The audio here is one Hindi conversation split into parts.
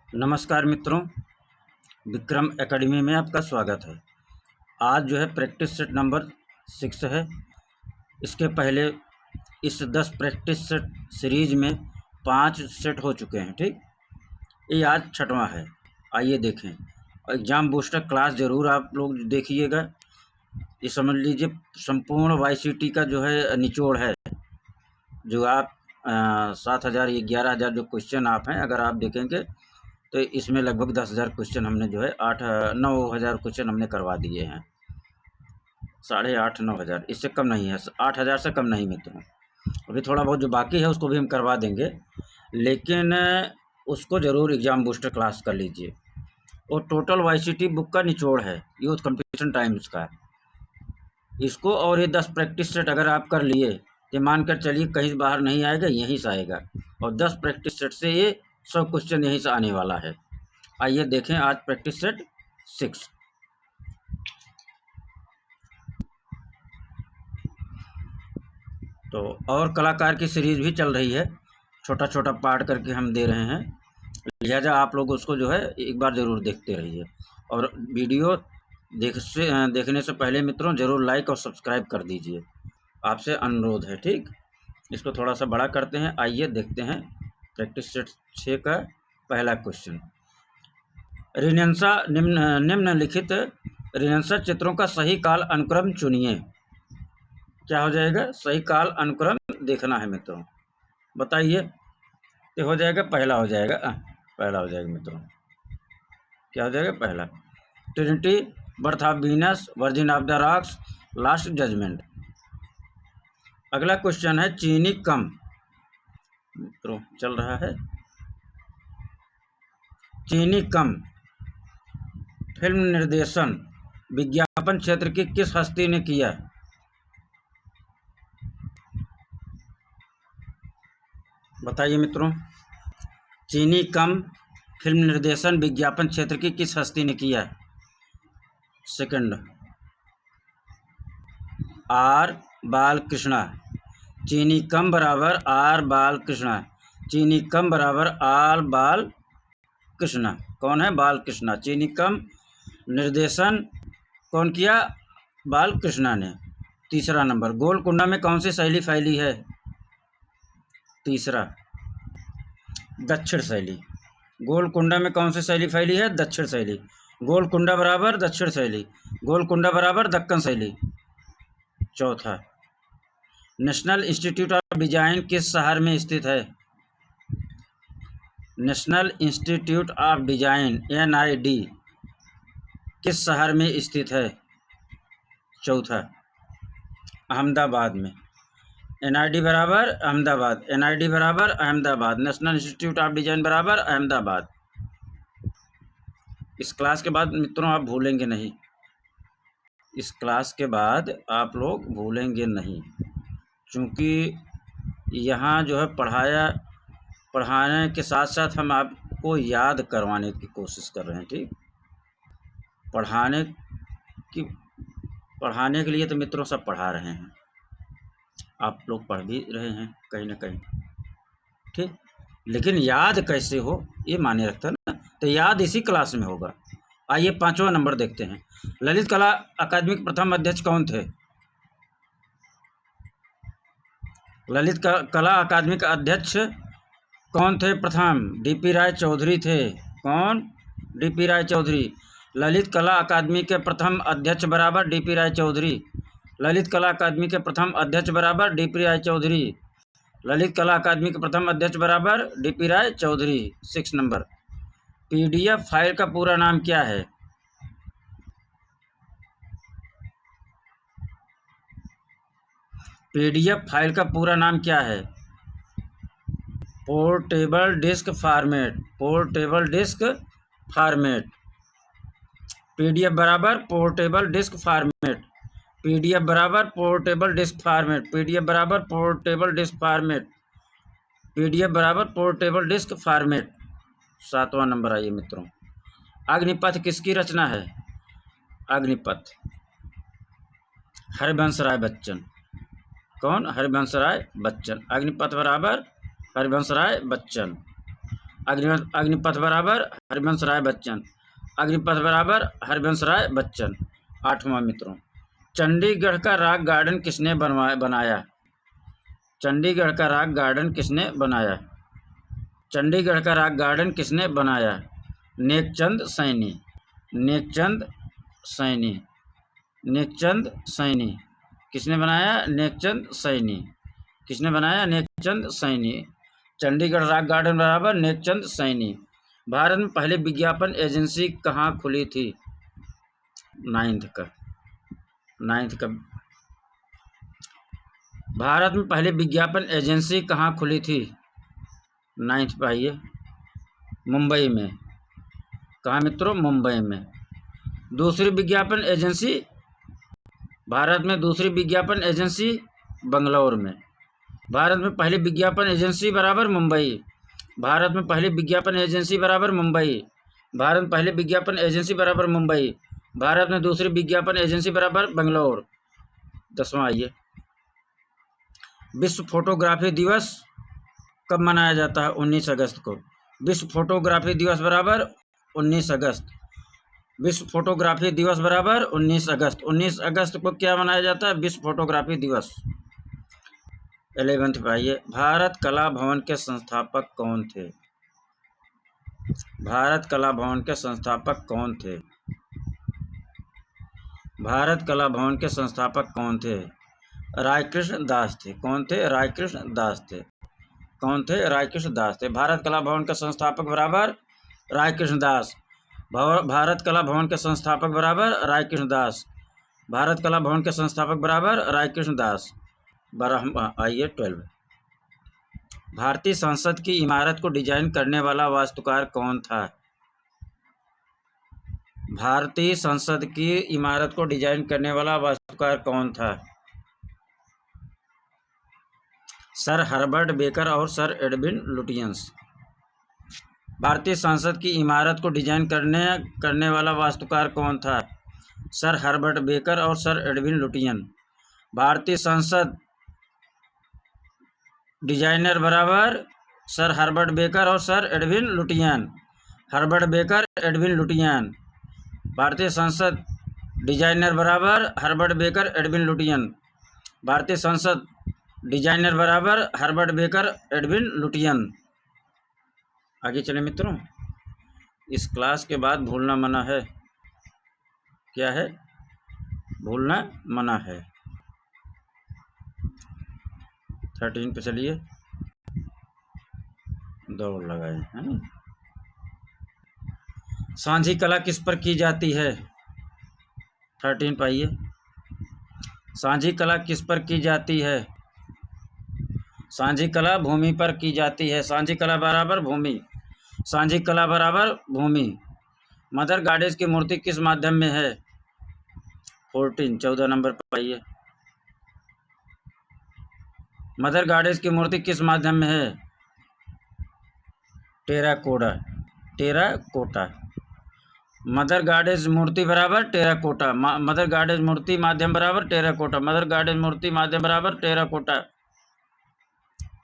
नमस्कार मित्रों, विक्रम एकेडमी में आपका स्वागत है। आज जो है प्रैक्टिस सेट नंबर 6 है। इसके पहले इस 10 प्रैक्टिस सेट सीरीज में 5 सेट हो चुके हैं। ठीक, ये आज 6वां है। आइए देखें। एग्ज़ाम बूस्टर क्लास ज़रूर आप लोग देखिएगा। ये समझ लीजिए संपूर्ण YCT का जो है निचोड़ है। जो आप 7,000 या 11,000 जो क्वेश्चन आप हैं, अगर आप देखेंगे तो इसमें लगभग 10,000 क्वेश्चन हमने जो है 9,000 क्वेश्चन हमने करवा दिए हैं। 8,500-9,000, इससे कम नहीं है। 8,000 से कम नहीं मित्रों। अभी थोड़ा बहुत जो बाकी है उसको भी हम करवा देंगे, लेकिन उसको ज़रूर एग्ज़ाम बूस्टर क्लास कर लीजिए। और टोटल YCT बुक का निचोड़ है, यूथ कंपटीशन टाइम्स का। इसको और ये 10 प्रैक्टिस सेट अगर आप कर लिए तो मानकर चलिए कहीं से बाहर नहीं आएगा, यहीं से आएगा। और 10 प्रैक्टिस सेट से ये 100 क्वेश्चन यहीं से आने वाला है। आइए देखें आज प्रैक्टिस सेट 6। तो और कलाकार की सीरीज भी चल रही है, छोटा छोटा पार्ट करके हम दे रहे हैं, लिहाजा आप लोग उसको जो है एक बार ज़रूर देखते रहिए। और वीडियो देखने से पहले मित्रों ज़रूर लाइक और सब्सक्राइब कर दीजिए, आपसे अनुरोध है। ठीक, इसको थोड़ा सा बड़ा करते हैं। आइए देखते हैं प्रैक्टिस सेट 6 का पहला क्वेश्चन। ऋणांशा निम्नलिखित ऋणांशा चित्रों का सही काल अनुक्रम चुनिए। क्या हो जाएगा? सही काल अनुक्रम देखना है मित्रों, बताइए। तो हो जाएगा पहला, हो जाएगा पहला हो जाएगा मित्रों। क्या हो जाएगा? पहला Trinity, birth of Venus, virgin of the rocks, last judgment. अगला क्वेश्चन है चीनी कम मित्रों, चल रहा है। चीनी कम फिल्म निर्देशन विज्ञापन क्षेत्र की किस हस्ती ने किया? बताइए मित्रों। चीनी कम फिल्म निर्देशन विज्ञापन क्षेत्र की किस हस्ती ने किया? Second, R Balakrishna. चीनी कम बराबर आर बालकृष्णा। चीनी कम बराबर आर बालकृष्णा। कौन है? बालकृष्णा। चीनी कम निर्देशन कौन किया? बालकृष्णा ने। तीसरा नंबर, गोलकुंडा में कौन सी शैली फैली है? तीसरा, दक्षिण शैली। गोलकुंडा में कौन सी शैली फैली है? दक्षिण शैली। गोलकुंडा बराबर दक्षिण शैली, गोलकुंडा बराबर दक्कन शैली। चौथा, नेशनल इंस्टीट्यूट ऑफ डिजाइन किस शहर में स्थित है? National institute of design NID किस शहर में स्थित है? चौथा, अहमदाबाद में। NID बराबर अहमदाबाद, NID बराबर Ahmedabad, national institute of design बराबर अहमदाबाद। इस क्लास के बाद मित्रों आप भूलेंगे नहीं, इस क्लास के बाद आप लोग भूलेंगे नहीं, क्योंकि यहाँ जो है पढ़ाने के साथ साथ हम आपको याद करवाने की कोशिश कर रहे हैं। ठीक, पढ़ाने के लिए तो मित्रों सब पढ़ा रहे हैं, आप लोग पढ़ भी रहे हैं कहीं ना कहीं। ठीक, लेकिन याद कैसे हो ये माने रखता ना, तो याद इसी क्लास में होगा। आइए 5वां नंबर देखते हैं। ललित कला अकादमी के प्रथम अध्यक्ष कौन थे? ललित कला अकादमी का अध्यक्ष कौन थे? प्रथम DP राय चौधरी थे। कौन? DP राय चौधरी। ललित कला अकादमी के प्रथम अध्यक्ष बराबर DP राय चौधरी। ललित कला अकादमी के प्रथम अध्यक्ष बराबर DP राय चौधरी। ललित कला अकादमी के प्रथम अध्यक्ष बराबर DP राय चौधरी। 6 नंबर, PDF फाइल का पूरा नाम क्या है? PDF फाइल का पूरा नाम क्या है? Portable disk format. Portable disk format. PDF बराबर पोर्टेबल डिस्क फॉर्मेट। PDF बराबर पोर्टेबल डिस्क फॉर्मेट। PDF बराबर पोर्टेबल डिस्क फॉर्मेट। PDF बराबर पोर्टेबल डिस्क फॉर्मेट। 7वां नंबर आइए मित्रों। अग्निपथ किसकी रचना है? अग्निपथ हरिवंश राय बच्चन। कौन? हरिवंश राय बच्चन। अग्निपथ बराबर हरिवंश राय बच्चन। अग्निपथ बराबर हरिवंश राय बच्चन। अग्निपथ बराबर हरिवंश राय बच्चन। 8वां मित्रों, चंडीगढ़ का रॉक गार्डन किसने बनाया? चंडीगढ़ का रॉक गार्डन किसने बनाया? चंडीगढ़ का रॉक गार्डन किसने बनाया? नेकचंद सैनी। नेकचंद सैनी। नेकचंद सैनी। किसने बनाया? नेकचंद सैनी। किसने बनाया? नेकचंद सैनी। चंडीगढ़ रॉक गार्डन बराबर नेकचंद सैनी। भारत में पहली विज्ञापन एजेंसी कहाँ खुली थी? 9th का। भारत में पहली विज्ञापन एजेंसी कहाँ खुली थी? 9th पे आइए, मुंबई में। कहाँ मित्रों? मुंबई में। दूसरी विज्ञापन एजेंसी, भारत में दूसरी विज्ञापन एजेंसी बंगलौर में। भारत में पहली विज्ञापन एजेंसी बराबर मुंबई। भारत में पहली विज्ञापन एजेंसी बराबर मुंबई। भारत में पहली विज्ञापन एजेंसी बराबर मुंबई। भारत में दूसरी विज्ञापन एजेंसी बराबर बंगलौर। 10वां आइए, विश्व फोटोग्राफी दिवस कब मनाया जाता है? 19 अगस्त को। विश्व फोटोग्राफी दिवस बराबर 19 अगस्त। विश्व फोटोग्राफी दिवस बराबर 19 अगस्त। 19 अगस्त को क्या मनाया जाता है? विश्व फोटोग्राफी दिवस। 11th पे आइए, भारत कला भवन के संस्थापक कौन थे? भारत कला भवन के संस्थापक कौन थे? भारत कला भवन के संस्थापक कौन थे? रायकृष्ण दास थे। कौन थे? रायकृष्ण दास थे। कौन थे? रायकृष्ण दास थे। भारत कला भवन के संस्थापक बराबर रायकृष्ण दास। भारत कला भवन के संस्थापक बराबर रायकृष्ण दास। भारत कला भवन के संस्थापक बराबर रायकृष्ण दास। 12 आइए 12। भारतीय संसद की इमारत को डिजाइन करने वाला वास्तुकार कौन था? भारतीय संसद की इमारत को डिजाइन करने वाला वास्तुकार कौन था? सर हर्बर्ट बेकर और सर एडविन लुटियंस। भारतीय संसद की इमारत को डिजाइन करने वाला वास्तुकार कौन था? सर हर्बर्ट बेकर और सर एडविन लुटियन। भारतीय संसद डिजाइनर बराबर सर हर्बर्ट बेकर और sir Edwin Lutyens. Herbert Baker, Edwin Lutyens. भारतीय संसद डिजाइनर बराबर हर्बर्ट बेकर, एडविन लुटियन। भारतीय संसद डिजाइनर बराबर हर्बर्ट बेकर, एडविन लुटियन। आगे चले मित्रों, इस क्लास के बाद भूलना मना है। क्या है? भूलना मना है। 13 पे चलिए, दौड़ लगाए हैं। सांझी कला किस पर की जाती है? 13 पाइए, सांझी कला किस पर की जाती है? सांझी कला भूमि पर की जाती है। सांझी कला बराबर भूमि। सांझी कला बराबर भूमि। मदर गॉडेस की मूर्ति किस माध्यम में है? 14 नंबर पर आइए, मदर गॉडेस की मूर्ति किस माध्यम में है? टेराकोटा। टेराकोटा। मदर गॉडेस मूर्ति बराबर टेराकोटा। मदर गॉडेस मूर्ति माध्यम बराबर टेराकोटा। मदर गॉडेस मूर्ति माध्यम बराबर टेराकोटा।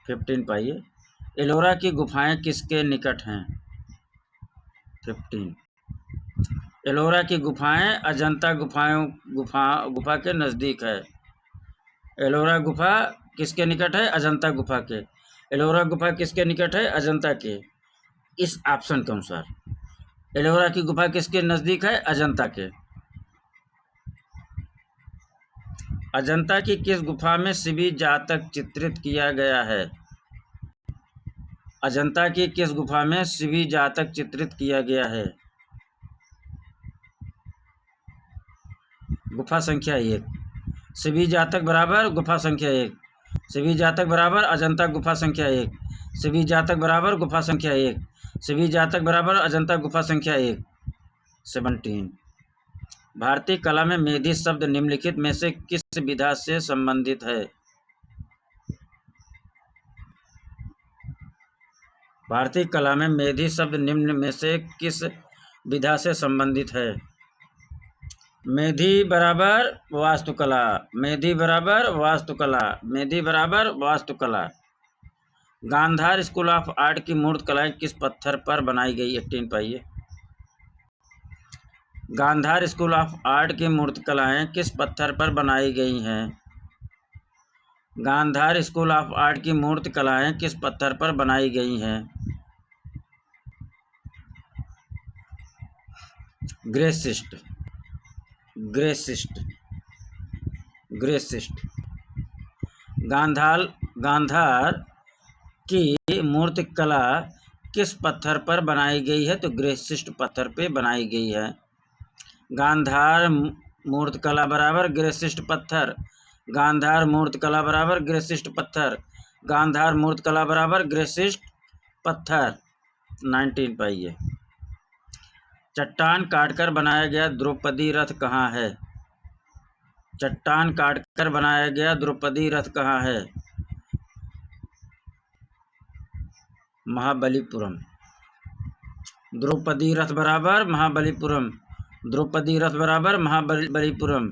15 पाइए, एलोरा की गुफाएं किसके निकट हैं? 15, एलोरा की गुफाएं अजंता गुफा के नज़दीक है। एलोरा गुफा किसके निकट है? अजंता गुफा के। एलोरा गुफा किसके निकट है? अजंता के। इस ऑप्शन के अनुसार एलोरा की गुफा किसके नज़दीक है? अजंता के। अजंता की किस गुफा में शिवी जातक चित्रित किया गया है? अजंता की किस गुफा में शिवी जातक चित्रित किया गया है? गुफा संख्या 1। शिवी जातक बराबर गुफा संख्या 1। शिवी जातक बराबर अजंता गुफा संख्या 1। शिवी जातक बराबर गुफा संख्या 1। शिवी जातक बराबर अजंता गुफा संख्या 1। 17, भारतीय कला में मेधी शब्द निम्नलिखित में से किस विधा से संबंधित है? भारतीय कला में मेधी शब्द निम्न में से किस विधा से संबंधित है? मेधी बराबर वास्तुकला। मेधी बराबर वास्तुकला। मेधी बराबर वास्तुकला। गांधार स्कूल ऑफ आर्ट की मूर्त कलाएं किस पत्थर पर बनाई गई? 18 पाइए। गांधार स्कूल ऑफ आर्ट की मूर्त कलाएं किस पत्थर पर बनाई गई हैं? गांधार स्कूल ऑफ आर्ट की मूर्त कलाएं किस पत्थर पर बनाई गई हैं? ग्रेसिस्ट, ग्रेसिस्ट, ग्रेसिस्ट। गांधार की मूर्ति कला किस पत्थर पर बनाई गई है? तो ग्रेसिस्ट पत्थर पे बनाई गई है। गांधार मूर्ति कला बराबर ग्रेसिस्ट पत्थर। गांधार मूर्ति कला बराबर ग्रेसिस्ट पत्थर। गांधार मूर्ति कला बराबर ग्रेसिस्ट पत्थर। 19 पाइए। चट्टान काटकर बनाया गया द्रौपदी रथ कहाँ है? चट्टान काटकर बनाया गया द्रौपदी रथ कहाँ है? महाबलीपुरम। द्रौपदी रथ बराबर महाबलीपुरम। द्रौपदी रथ बराबर महाबलीपुरम।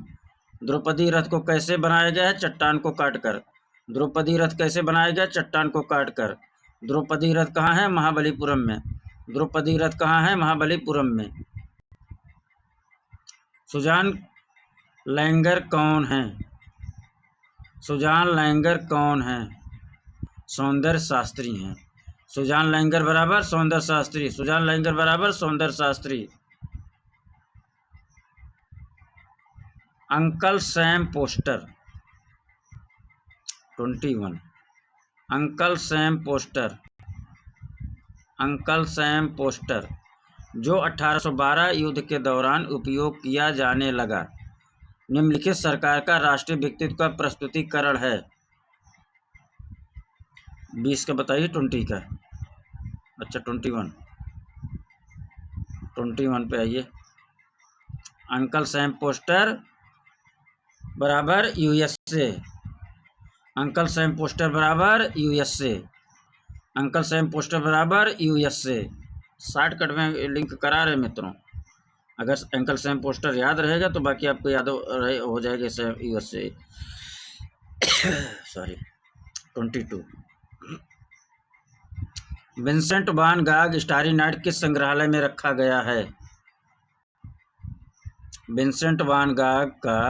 द्रौपदी रथ को कैसे बनाया गया है? चट्टान को काटकर। द्रौपदी रथ कैसे बनाया गया? चट्टान को काटकर। द्रौपदी रथ कहाँ है? महाबलीपुरम में। द्रौपदी रथ कहाँ है? महाबलीपुरम में। सुजान लैंगर कौन है? सुजान लैंगर कौन है? सौंदर्य शास्त्री हैं। सुजान लैंगर बराबर सौंदर्य शास्त्री। सुजान लैंगर बराबर सौंदर्य Shastri. Uncle Sam poster. 21। Uncle Sam poster. Uncle Sam poster जो 1812 युद्ध के दौरान उपयोग किया जाने लगा, निम्नलिखित सरकार का राष्ट्रीय व्यक्तित्व का प्रस्तुतिकरण है। 20 का बताइए। 20 का। अच्छा 21। 21 पे आइए। अंकल सैम पोस्टर बराबर यूएसए। अंकल सैम पोस्टर बराबर यूएसए। अंकल सैम पोस्टर बराबर यूएसए। शॉर्टकट में लिंक करा रहे मित्रों। अगर अंकल सैम पोस्टर याद रहेगा तो बाकी आपको याद हो जाएगा सैम यूएसए। सॉरी। 22। विंसेंट वान गाग स्टारी नाइट किस संग्रहालय में रखा गया है? विंसेंट वान गाग का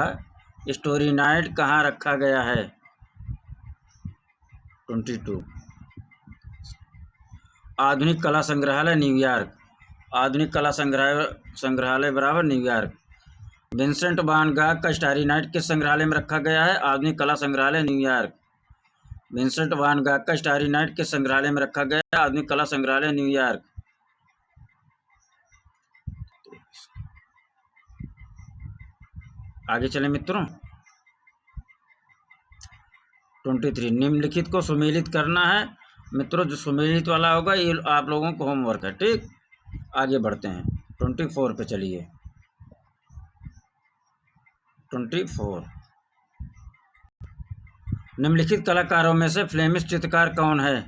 स्टोरी नाइट कहाँ रखा गया है? 22। आधुनिक कला संग्रहालय न्यूयॉर्क। आधुनिक कला संग्रहालय बराबर न्यूयॉर्क। विंसेंट वान गाग का स्टारी नाइट किस संग्रहालय में रखा गया है? आधुनिक कला संग्रहालय न्यूयॉर्क। विंसेंट वान गाग का स्टारी नाइट किस संग्रहालय में रखा गया है? आधुनिक कला संग्रहालय न्यूयॉर्क। आगे चले मित्रों। 23। निम्नलिखित को सुमेलित करना है मित्रों। जो सुमेलित वाला होगा ये आप लोगों को होमवर्क है। ठीक, आगे बढ़ते हैं। 24 पे चलिए। 24। निम्नलिखित कलाकारों में से फ्लेमिश चित्रकार कौन है?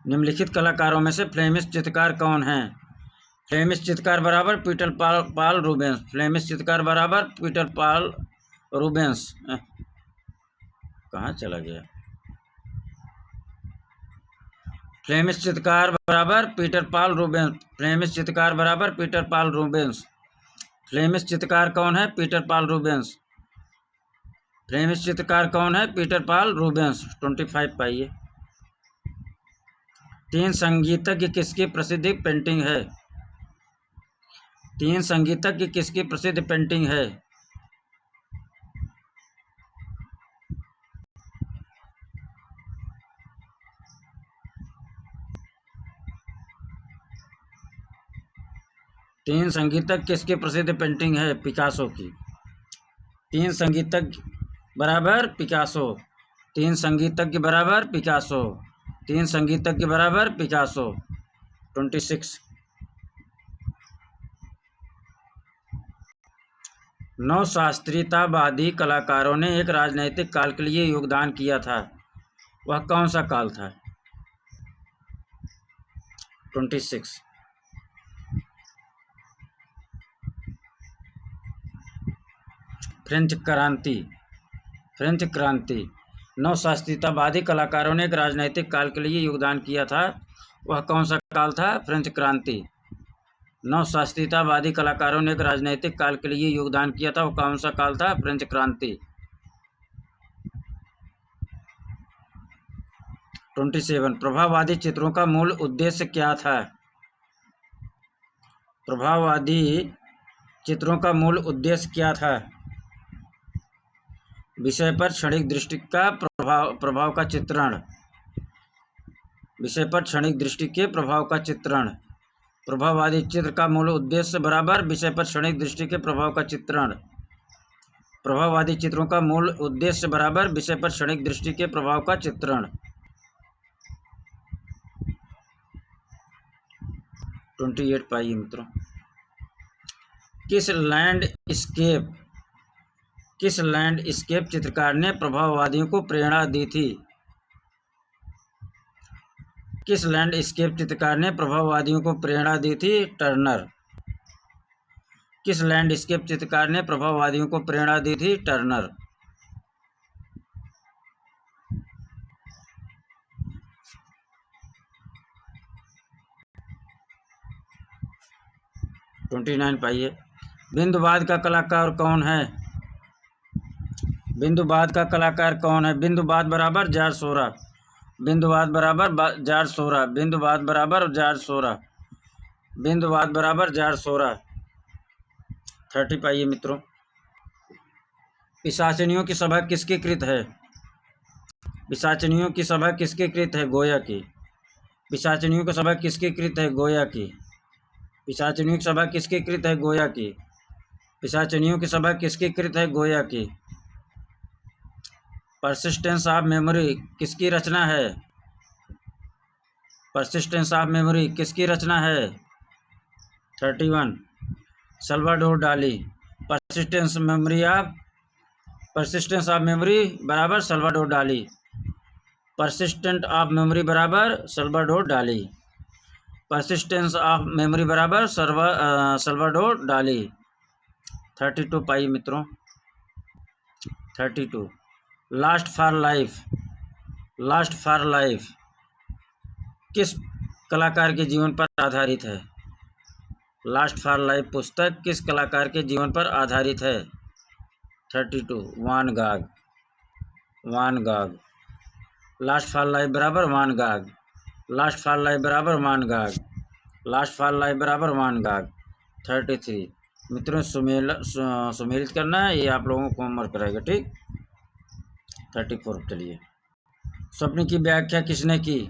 निम्नलिखित कलाकारों में से फ्लेमिश चित्रकार कौन है? फ्लेमिश चित्रकार बराबर पीटर पाल रूबेंस। फ्लेमिश चित्रकार बराबर पीटर पाल रूबेंस। कहाँ चला गया? फ्लेमिश चित्रकार बराबर पीटर पाल रूबेंस। फ्लेमिश चित्रकार बराबर पीटर पाल रूबेंस। फ्लेमिश चित्रकार कौन है? पीटर पाल रूबेंस। फ्लेमिश चित्रकार कौन है? पीटर पाल रूबेंस। 25 पाइए। तीन संगीतज्ञ किसकी प्रसिद्ध पेंटिंग है? तीन संगीतज्ञ किसकी प्रसिद्ध पेंटिंग है? तीन संगीतज्ञ किसकी प्रसिद्ध पेंटिंग है? पिकासो की। तीन संगीतज्ञ बराबर पिकासो। तीन संगीतज्ञ बराबर पिकासो। तीन संगीतज्ञ बराबर पिकासो। 26। नौ शास्त्रीयतावादी कलाकारों ने एक राजनैतिक काल के लिए योगदान किया था, वह कौन सा काल था? 26। फ्रेंच क्रांति। फ्रेंच क्रांति। नवशास्त्रीयतावादी कलाकारों ने एक राजनैतिक काल के लिए योगदान किया था, वह कौन सा काल था? फ्रेंच क्रांति। नवशास्त्रीयतावादी कलाकारों ने एक राजनैतिक काल के लिए योगदान किया था, वह कौन सा काल था? फ्रेंच क्रांति। 27 प्रभाववादी चित्रों का मूल उद्देश्य क्या था? प्रभाववादी चित्रों का मूल उद्देश्य क्या था? विषय पर क्षणिक दृष्टि का प्रभाव का चित्रण। विषय पर क्षणिक दृष्टि के प्रभाव का चित्रण। प्रभाववादी चित्र का मूल उद्देश्य बराबर विषय पर क्षणिक दृष्टि के प्रभाव का चित्रण। प्रभाववादी चित्रों का मूल उद्देश्य बराबर विषय पर क्षणिक दृष्टि के प्रभाव का चित्रण। 28 पाइए मित्रों। किस लैंडस्केप चित्रकार ने प्रभाववादियों को प्रेरणा दी थी? किस लैंडस्केप चित्रकार ने प्रभाववादियों को प्रेरणा दी थी? टर्नर। किस लैंडस्केप चित्रकार ने प्रभाववादियों को प्रेरणा दी थी? टर्नर। (29) पाइए। बिंदुवाद का कलाकार कौन है? बिंदुवाद का कलाकार कौन है? बिंदुवाद बराबर जॉर्ज सोरा। बिंदुवाद बराबर जॉर्ज सोरा। बिंदुवाद बराबर जॉर्ज सोरा। बिंदुवाद बराबर जॉर्ज सोरा। 30 पाइए मित्रों। पिशाचिनियों की सभा किसकी कृत है? पिशाचिनियों की सभा किसकी कृत है? गोया की। पिशाचिनियों की सभा किसकी कृत है? गोया की। पिशाचिनियों की सभा किसकी कृत है? गोया की। पिशाचिनियों की सभा किसकी कृत है? गोया की। परसिस्टेंस ऑफ मेमोरी किसकी रचना है? परसिस्टेंस ऑफ मेमोरी किसकी रचना है? 31 सल्वाडोर डाली। परसिस्टेंस ऑफ मेमोरी बराबर सल्वाडोर डाली। परसिस्टेंट ऑफ मेमोरी बराबर सल्वाडोर डाली। परसिस्टेंस ऑफ मेमोरी बराबर सल्वाडोर डाली। 32 पाइए मित्रों। 32 लास्ट फॉर लाइफ किस कलाकार के जीवन पर आधारित है? लास्ट फॉर लाइफ पुस्तक किस कलाकार के जीवन पर आधारित है? 32 वान गाग। लास्ट फॉर लाइफ बराबर वान गाग। लास्ट फॉर लाइफ बराबर वान गाग। लास्ट फॉर लाइफ बराबर वान गाग। 33 मित्रों सुमेलित करना है, ये आप लोगों को होमवर्क रहेगा, ठीक। 34 चलिए। स्वप्न की व्याख्या किसने की?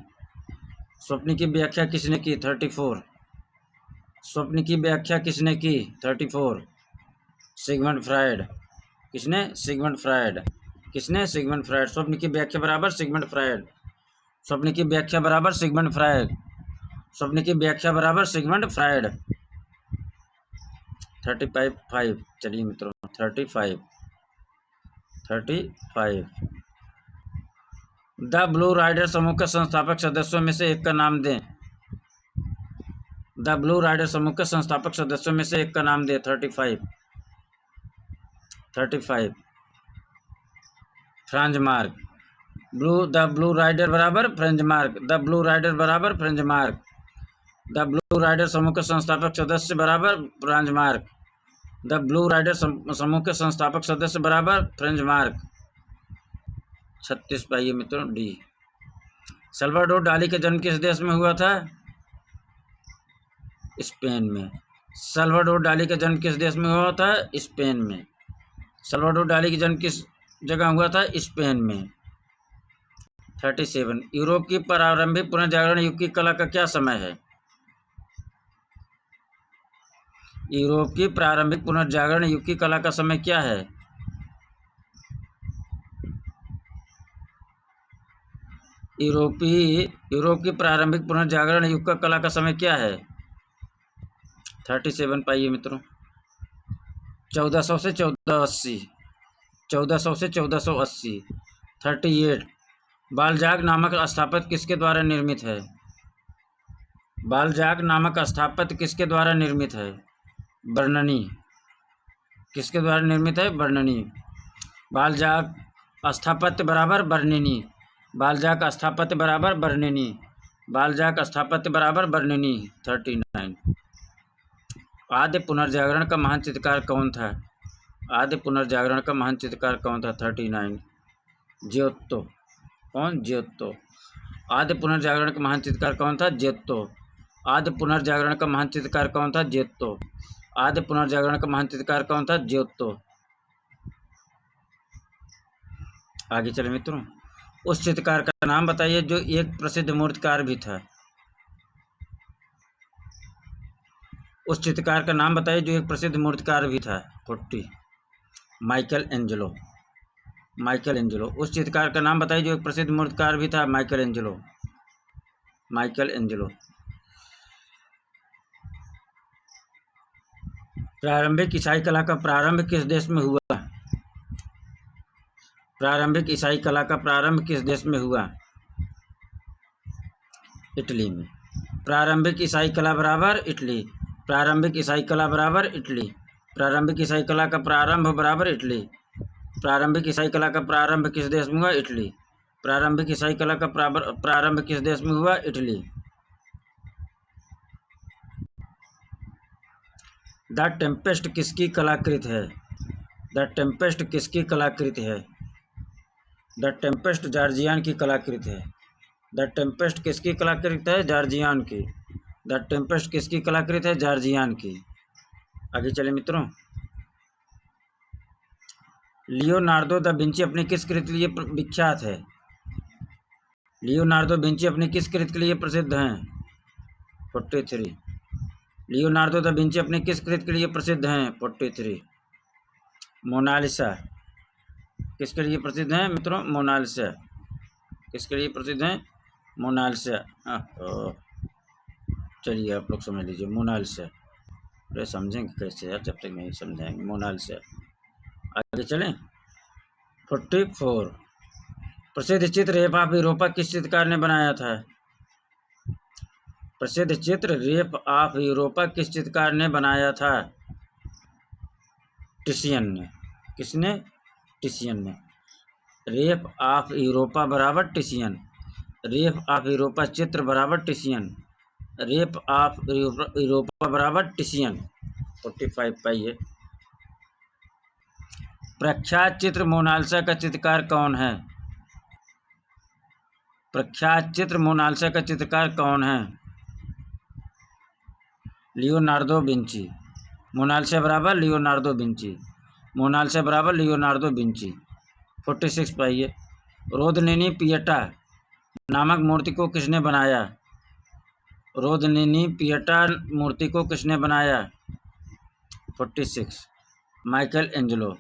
स्वप्न की व्याख्या किसने की? 34 स्वप्न की व्याख्या किसने की? 34 सिगमंड फ्रायड। किसने? Sigmund Freud. किसने? Sigmund Freud. स्वप्न की व्याख्या बराबर सिगमंड फ्रायड। स्वप्न की व्याख्या बराबर सिगमंड फ्रायड। स्वप्न की व्याख्या बराबर सिगमंड फ्रायड। 35 चलिए मित्रों। 35 द ब्लू राइडर समूह के संस्थापक सदस्यों में से एक का नाम दें। द ब्लू राइडर समूह के संस्थापक सदस्यों में से एक का नाम दें। 35 Franz Marc. The Blue Rider बराबर French Marc. The Blue Rider बराबर French Marc. The Blue Rider समूह के संस्थापक सदस्य बराबर Franz Marc. The Blue Rider समूह के संस्थापक सदस्य बराबर फ्रेंच मार्क। 36 पाइए मित्रों डी। सल्वाडोर डाली का जन्म किस देश में हुआ था? स्पेन में। सल्वाडोर डाली का जन्म किस देश में हुआ था? स्पेन में। सल्वाडोर डाली का जन्म किस जगह हुआ था? स्पेन में। 37 यूरोप की प्रारंभिक पुनर्जागरण युग की कला का क्या समय है? यूरोप की प्रारंभिक पुनर्जागरण युग की कला का समय क्या है? यूरोप की प्रारंभिक पुनर्जागरण युग का कला का समय क्या है? 37 पाइए मित्रों। 1400 से 1480। 1400 से 1480। 38 बालजाक नामक स्थापत्य किसके द्वारा निर्मित है? बालजाक नामक स्थापत्य किसके द्वारा निर्मित है? बर्ननी। किसके द्वारा निर्मित है? बर्ननी। बालजाक स्थापत्य बराबर बर्निनी, बालजाक स्थापत्य बराबर बर्निनी, बालजाक स्थापत्य बराबर बर्निनी। 39। आद्य पुनर्जागरण का महान चित्रकार कौन था? आद्य पुनर्जागरण का महान चित्रकार कौन था? 39। जियोत्तो। कौन? जियोत्तो। आद्य पुनर्जागरण का महान चित्रकार कौन था? जियोत्तो। आद्य पुनर्जागरण का महान चित्रकार कौन था? जियोत्तो। आद्य पुनर्जागरण का महान चित्रकार कौन था? जियोत्तो। आगे चले मित्रों, उस चित्रकार का नाम बताइए जो एक प्रसिद्ध मूर्तिकार भी था। उस चित्रकार का नाम बताइए जो एक प्रसिद्ध मूर्तिकार भी था। 40। Michael Angelo. Michael Angelo. उस चित्रकार का नाम बताइए जो एक प्रसिद्ध मूर्तिकार भी था। Michael Angelo. Michael Angelo. प्रारंभिक ईसाई कला का प्रारंभ किस देश में हुआ? प्रारंभिक ईसाई कला का प्रारंभ किस देश में हुआ? इटली में। प्रारंभिक ईसाई कला बराबर इटली। प्रारंभिक ईसाई कला बराबर इटली। प्रारंभिक ईसाई कला का प्रारंभ बराबर इटली। प्रारंभिक ईसाई कला का प्रारंभ किस देश में हुआ? इटली। प्रारंभिक ईसाई कला का प्रारंभ किस देश में हुआ? इटली। द टेम्पेस्ट किसकी कलाकृति है? द टेम्पेस्ट किसकी कलाकृति है? द टेम्पेस्ट जॉर्जियान की कलाकृति है। द टेम्पेस्ट किसकी कलाकृति है? जॉर्जियान की। द टेम्पेस्ट किसकी कलाकृति है? जॉर्जियान की। आगे चले मित्रों, लियोनार्डो दा विंची अपनी किस कृति के लिए विख्यात है? लियोनार्डो विंची अपनी किस कृति के लिए प्रसिद्ध हैं? 43। लियोनार्डो दा विंची अपनी किस कृति के लिए प्रसिद्ध हैं? 43। मोनालिसा किसके लिए प्रसिद्ध हैं मित्रों? मोनालिसा किसके लिए प्रसिद्ध हैं? मोनालिसा। चलिए आप लोग समझ लीजिए मोनालिसा। अरे समझेंगे कैसे यार जब तक नहीं समझाएंगे। मोनालिसा। आगे चलें। 44। प्रसिद्ध चित्र रेप ऑफ यूरोपा किस चित्रकार ने बनाया था? प्रसिद्ध चित्र रेप ऑफ यूरोपा किस चित्रकार ने बनाया था? टिशियन ने। किसने? टिशियन ने। रेप ऑफ यूरोपा बराबर टिशियन। रेप ऑफ यूरोपा चित्र बराबर टिशियन। रेप ऑफ यूरोपा बराबर टिशियन। 45 पाइए। प्रख्यात चित्र मोनालिसा का चित्रकार कौन है? प्रख्यात चित्र मोनालिसा का चित्रकार कौन है? Leonardo Vinci. मोनालिसा बराबर लियोनार्डो विंची। मोनालिसा बराबर लियोनार्डो विंची। 46 पाइए। रोदनीनी पिएटा नामक मूर्ति को किसने बनाया? रोदनीनी पिएटा मूर्ति को किसने बनाया? 46। Michelangelo.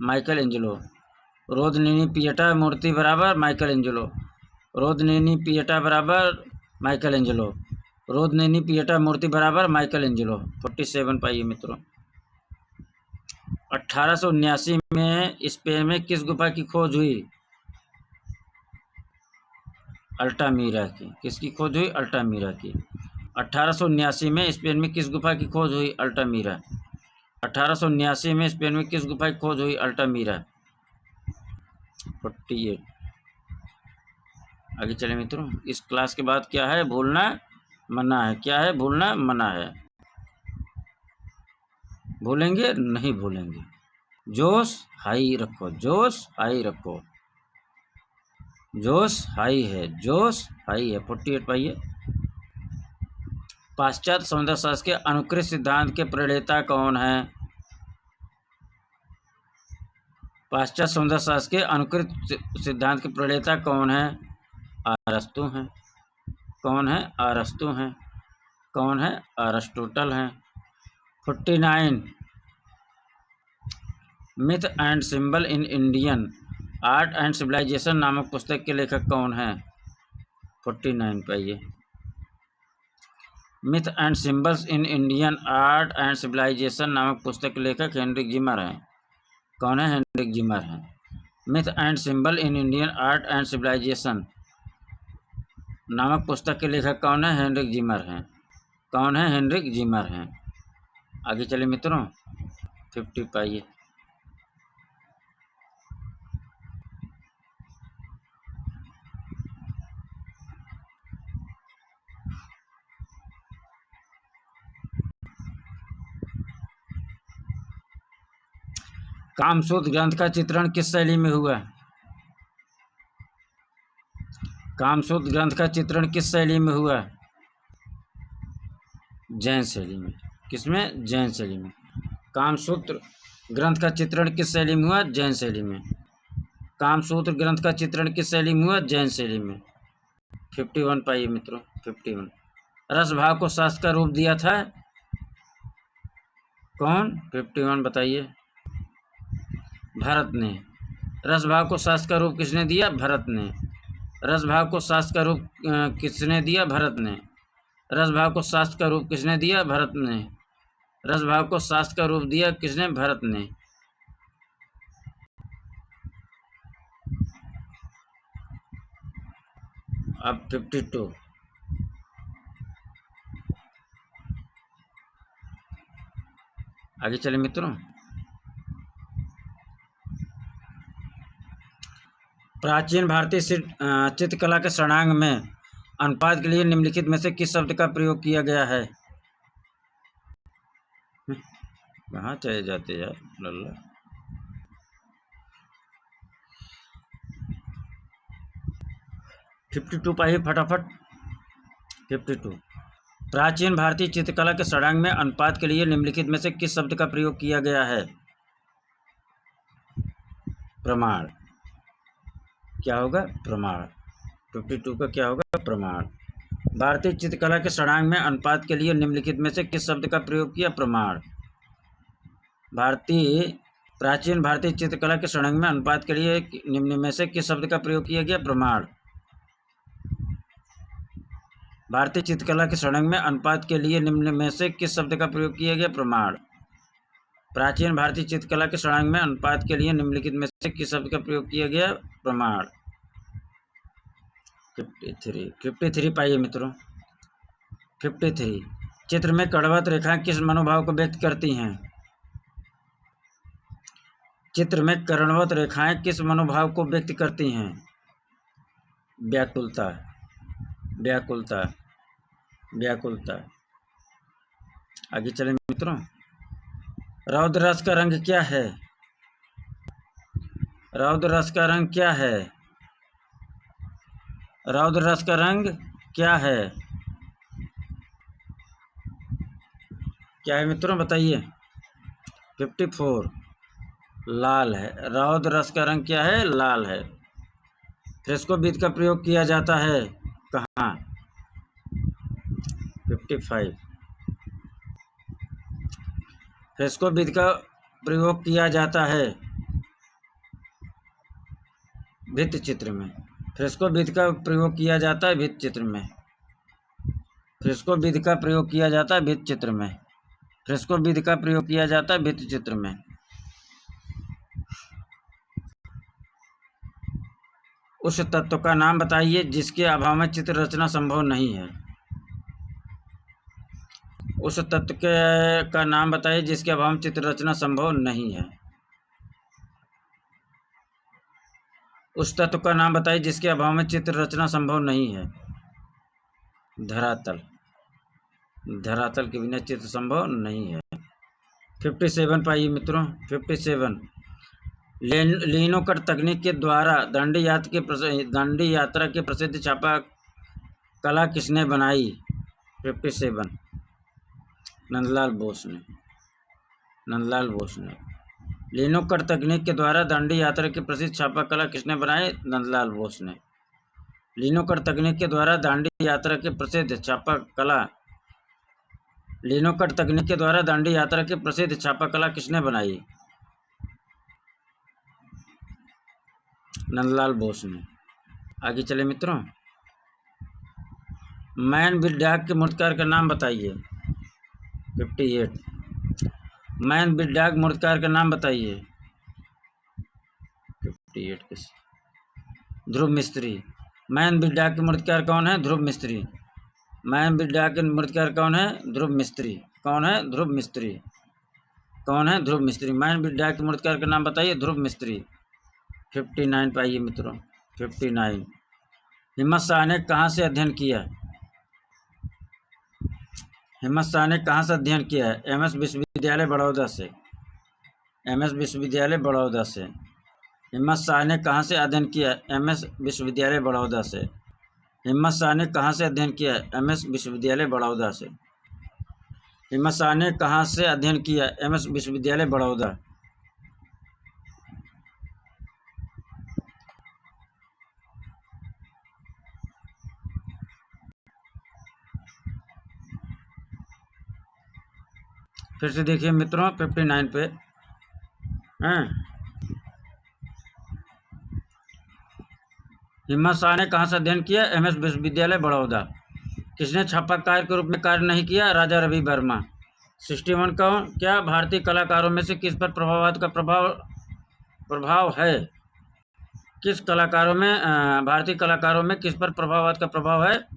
Michelangelo. Rondanini Pieta मूर्ति बराबर माइकल एंजेलो। रोदनीनी पिएटा बराबर माइकल एंजेलो। रोदनीनी पिएटा मूर्ति बराबर माइकल एंजेलो। 47 पाइए मित्रों। 1879 में स्पेन में किस गुफा की खोज हुई? अल्टामीरा की। किसकी खोज हुई? अल्टामीरा की। 1879 में स्पेन में किस गुफा की खोज हुई? अल्टामीरा। 1879 में स्पेन में किस गुफा की खोज हुई? अल्टामीरा। 48। आगे चले मित्रों, इस क्लास के बाद क्या है? भूलना मना है। क्या है? भूलना मना है। भूलेंगे नहीं भूलेंगे। जोश हाई रखो। जोश हाई रखो। जोश हाई है। जोश हाई है। 48 पाइए। पाश्चात्य समुदाय शास्त्र के अनुकृत सिद्धांत के प्रणेता कौन है? पाश्चात्य समुदाय शास्त्र के अनुकृत सिद्धांत के प्रणेता कौन है? अरस्तु हैं। कौन है? अरस्तु हैं। कौन है? अरिस्टोटल हैं। 49। Myth and symbol in Indian art and civilisation नामक पुस्तक के लेखक कौन है? 49 पाइए। Myth and symbols in Indian art and civilisation नामक पुस्तक के लेखक हेनरिक जिमर हैं। कौन है? हेनरिक जिमर हैं। Myth and symbol in Indian art and civilisation नामक पुस्तक के लेखक कौन है? हेनरिक जिमर हैं। कौन है? हेनरिक जिमर हैं। आगे चले मित्रों। 50 पाइए। कामसूत्र ग्रंथ का चित्रण किस शैली में हुआ? कामसूत्र ग्रंथ का चित्रण किस शैली में हुआ? जैन शैली में। किसमें? जैन शैली में। कामसूत्र ग्रंथ का चित्रण किस शैली में हुआ? जैन शैली में। कामसूत्र ग्रंथ का चित्रण किस शैली में हुआ? जैन शैली में। 51 पाइए मित्रों, 51। रस भाव को शास्त्र का रूप दिया था कौन? 51 बताइए। भरत ने। रस भाव को शास्त्र का रूप किसने दिया? भरत ने। रस भाव को शास्त्र का रूप किसने दिया? भरत ने। रस भाव को शास्त्र का रूप किसने दिया? भरत ने। रस भाव को शास्त्र का रूप दिया किसने? भरत ने। अब 52। आगे चले मित्रों। प्राचीन भारतीय चित्रकला के षडांग में अनुपात के लिए निम्नलिखित में से किस शब्द का प्रयोग किया गया है? कहाँ चले जाते यार लल्ला। $52 पाइए फटाफट। 52। प्राचीन भारतीय चित्रकला के षडांग में अनुपात के लिए निम्नलिखित में से किस शब्द का प्रयोग किया गया है? प्रमाण। क्या होगा? प्रमाण। 52 का क्या होगा? प्रमाण। भारतीय चित्रकला के षडांग में अनुपात के लिए निम्नलिखित में से किस शब्द का प्रयोग किया? प्रमाण। प्राचीन भारतीय चित्रकला के षडांग में अनुपात के लिए निम्न में से किस शब्द का प्रयोग किया गया? प्रमाण। भारतीय चित्रकला के षडांग में अनुपात के लिए निम्न में से किस शब्द का प्रयोग किया गया? प्रमाण। प्राचीन भारतीय चित्रकला के षडांग में अनुपात के लिए निम्नलिखित में से किस शब्द का प्रयोग किया गया? प्रमाण। 53 पाइए मित्रों। 53। चित्र में कड़वत रेखाएं किस मनोभाव को व्यक्त करती हैं? चित्र में कड़वत रेखाएं किस मनोभाव को व्यक्त करती हैं? व्याकुलता, व्याकुलता, व्याकुलता। आगे चलें मित्रों। रौद्र रस का रंग क्या है? रौद्र रस का रंग क्या है? रौद्र रस का रंग क्या है? क्या है मित्रों बताइए। 54 लाल है। रौद्र रस का रंग क्या है? लाल है। फ्रेस्को बीज का प्रयोग किया जाता है कहाँ? 55 फ्रेस्को बीज का प्रयोग किया जाता है भित्ति चित्र में। फ्रेस्को बीज का प्रयोग किया जाता है भित्ति चित्र में। फ्रेस्को बीज का प्रयोग किया जाता है भित्ति चित्र में। फ्रेस्को बीज का प्रयोग किया जाता है भित्ति चित्र में। उस तत्व का नाम बताइए जिसके अभाव में चित्र रचना संभव नहीं है। उस तत्व का नाम बताइए जिसके अभाव में चित्र रचना संभव नहीं है। उस तत्व का नाम बताइए जिसके अभाव में चित्र रचना संभव नहीं है। धरातल। धरातल के बिना चित्र संभव नहीं है। 57 पाइए मित्रों। 57 लिनोकट तकनीक के द्वारा दांडी यात्रा के प्रसिद्ध छापा कला किसने बनाई? 57 नंदलाल बोस ने। नंदलाल बोस ने। लिनोकट तकनीक के द्वारा दांडी यात्रा की प्रसिद्ध छापा कला किसने बनाई? नंदलाल बोस ने। लिनोकट तकनीक के द्वारा दांडी यात्रा की प्रसिद्ध छापा कला लिनोकट तकनीक के द्वारा दांडी यात्रा की प्रसिद्ध छापा कला किसने बनाई? नंदलाल बोस ने। आगे चले मित्रों। मैन विद डॉग के मूर्तिकार का नाम बताइए। 58 मैन विद डॉग मूर्तिकार का नाम बताइए। 58 ध्रुव मिस्त्री। मैन विद डॉग के मूर्तिकार कौन है? ध्रुव मिस्त्री। मैन विद डॉग के मूर्तिकार कौन है? ध्रुव मिस्त्री। कौन है? ध्रुव मिस्त्री। कौन है? ध्रुव मिस्त्री। मैन विद डॉग के मूर्तिकार का नाम बताइए। ध्रुव मिस्त्री। 59 पाइए मित्रों। 59 हिम्मत शाह ने कहाँ से अध्ययन किया? हिम्मत शाह ने कहाँ से अध्ययन किया है? MS विश्वविद्यालय बड़ौदा से। MS विश्वविद्यालय बड़ौदा से। हिम्मत शाह ने कहाँ से अध्ययन किया? MS विश्वविद्यालय बड़ौदा से। हिम्मत शाह ने कहाँ से अध्ययन किया? MS विश्वविद्यालय बड़ौदा से। हिम्मत शाह ने कहाँ से अध्ययन किया? MS विश्वविद्यालय बड़ौदा। फिर से देखिए मित्रों 59 पे हैं। हिम्मत शाह ने कहाँ से अध्ययन किया? MS विश्वविद्यालय बड़ौदा। किसने छापाकार के रूप में कार्य नहीं किया? राजा रवि वर्मा। 61 का क्या भारतीय कलाकारों में से किस पर प्रभाववाद का प्रभाव है? किस कलाकारों में भारतीय कलाकारों में किस पर प्रभाववाद का प्रभाव है?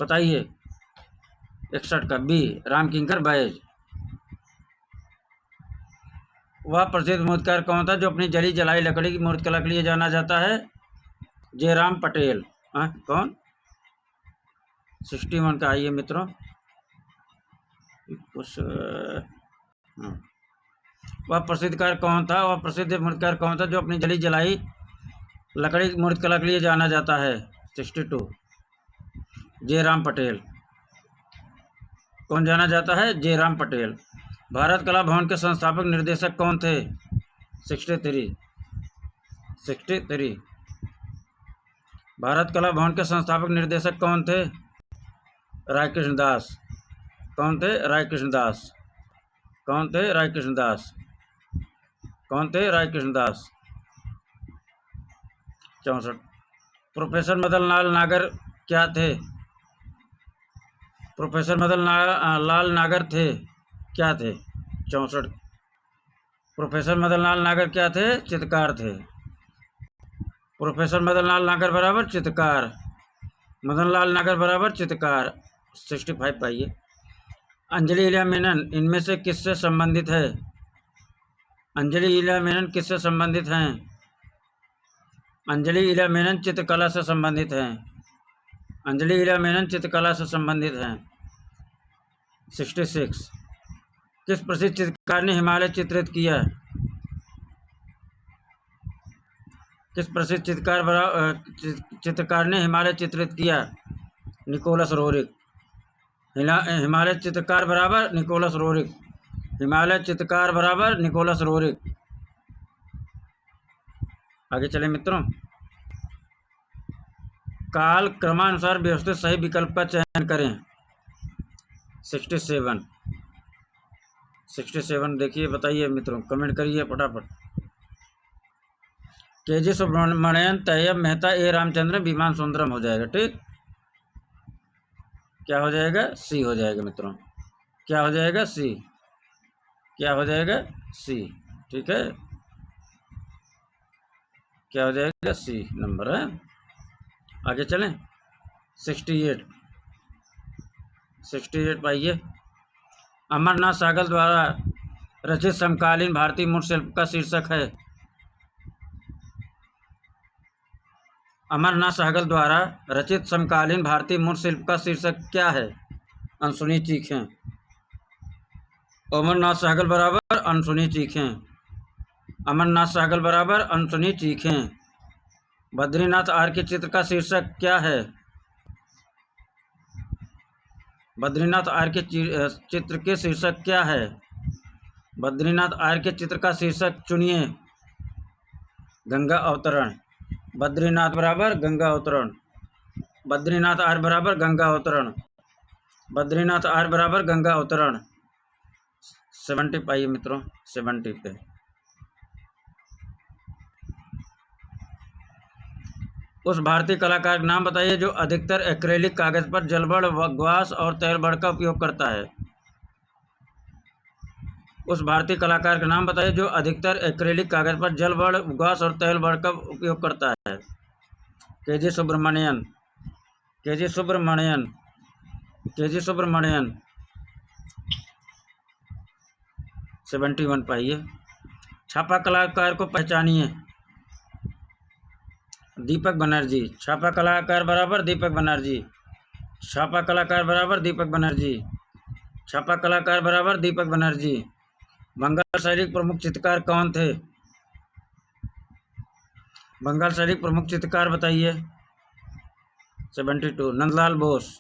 बताइए। 61 का बी रामकिंकर बैज। वह प्रसिद्ध मूर्तिकार कौन था जो अपनी जली जलाई लकड़ी की मूर्तिकला के लिए जाना जाता है? जयराम पटेल। कौन? 61 का आइए मित्रों कुछ। वह प्रसिद्धकार कौन था? वह प्रसिद्ध मूर्तिकार कौन था जो अपनी जली जलाई लकड़ी की मूर्तिकला के लिए जाना जाता है? 62 जयराम पटेल। कौन जाना जाता है? जयराम पटेल। भारत कला भवन के संस्थापक निर्देशक कौन थे? 63 भारत कला भवन के संस्थापक निर्देशक कौन थे? रायकृष्ण दास। कौन थे? रायकृष्ण दास। कौन थे? रायकृष्ण दास। कौन थे? रायकृष्ण दास। 64 प्रोफेसर मदन लाल नागर क्या थे? प्रोफेसर मदन लाल नागर थे क्या थे? 64 प्रोफेसर मदन लाल नागर क्या थे? चित्रकार थे। प्रोफेसर मदन लाल नागर बराबर चित्रकार। मदन लाल नागर बराबर चित्रकार। 65 पाइए। अंजलि इलिया मेनन इनमें से किससे संबंधित है? अंजलि इलिया मेनन किससे संबंधित हैं? अंजलि इलिया मेनन चित्रकला से संबंधित हैं। अंजलि इलिया मेनन चित्रकला से संबंधित हैं। 66 किस प्रसिद्ध चित्रकार ने हिमालय चित्रित किया? किस प्रसिद्ध चित्रकार ने हिमालय चित्रित किया? Nicholas Roerich. हिमालय चित्रकार बराबर निकोलस रोरिक। हिमालय चित्रकार बराबर निकोलस रोरिक। आगे चले मित्रों। काल क्रमानुसार व्यवस्थित सही विकल्प का चयन करें। 67 देखिए बताइए मित्रों, कमेंट करिए फटाफट। KG सुब्रमण्यन, तैयब मेहता, A रामचंद्रन, विमान सुंदरम हो जाएगा। ठीक, क्या हो जाएगा? सी हो जाएगा मित्रों। क्या हो जाएगा? सी। क्या हो जाएगा? सी। ठीक है, क्या हो जाएगा? सी नंबर है। आगे चलें। 68 पाइए। अमरनाथ सहगल द्वारा रचित समकालीन भारतीय मूर्ति शिल्प का शीर्षक है। अमरनाथ सहगल द्वारा रचित समकालीन भारतीय मूर्ति शिल्प का शीर्षक क्या है? अनसुनी चीखें। अमरनाथ सहगल बराबर अनसुनी चीखें। अमरनाथ सहगल बराबर अनसुनी चीखें। बद्रीनाथ आर्य के चित्र का शीर्षक क्या है? बद्रीनाथ आर्य के चित्र के शीर्षक क्या है? बद्रीनाथ आर्य के चित्र का शीर्षक चुनिए। गंगा अवतरण। बद्रीनाथ बराबर गंगा अवतरण। बद्रीनाथ आर्य बराबर गंगा अवतरण। बद्रीनाथ आर्य बराबर गंगा अवतरण। 70 पाइए मित्रों। 70 पे उस भारतीय कलाकार का नाम बताइए जो अधिकतर एक्रेलिक कागज पर जलबड़, ग्वास और तैलबड़ का उपयोग करता है। उस भारतीय कलाकार का नाम बताइए जो अधिकतर एक्रेलिक कागज पर जलबड़, ग्वास और तैलबड़ का उपयोग करता है। KG Subramanian. KG Subramanian. KG Subramanian. 71 पाइए। छापा कलाकार को पहचानिए। दीपक बनर्जी। छापा कलाकार बराबर दीपक बनर्जी। छापा कलाकार बराबर दीपक बनर्जी। छापा कलाकार बराबर दीपक बनर्जी। बंगाल शैली के प्रमुख चित्रकार कौन थे? बंगाल शैली के प्रमुख चित्रकार बताइए। 72 नंदलाल बोस।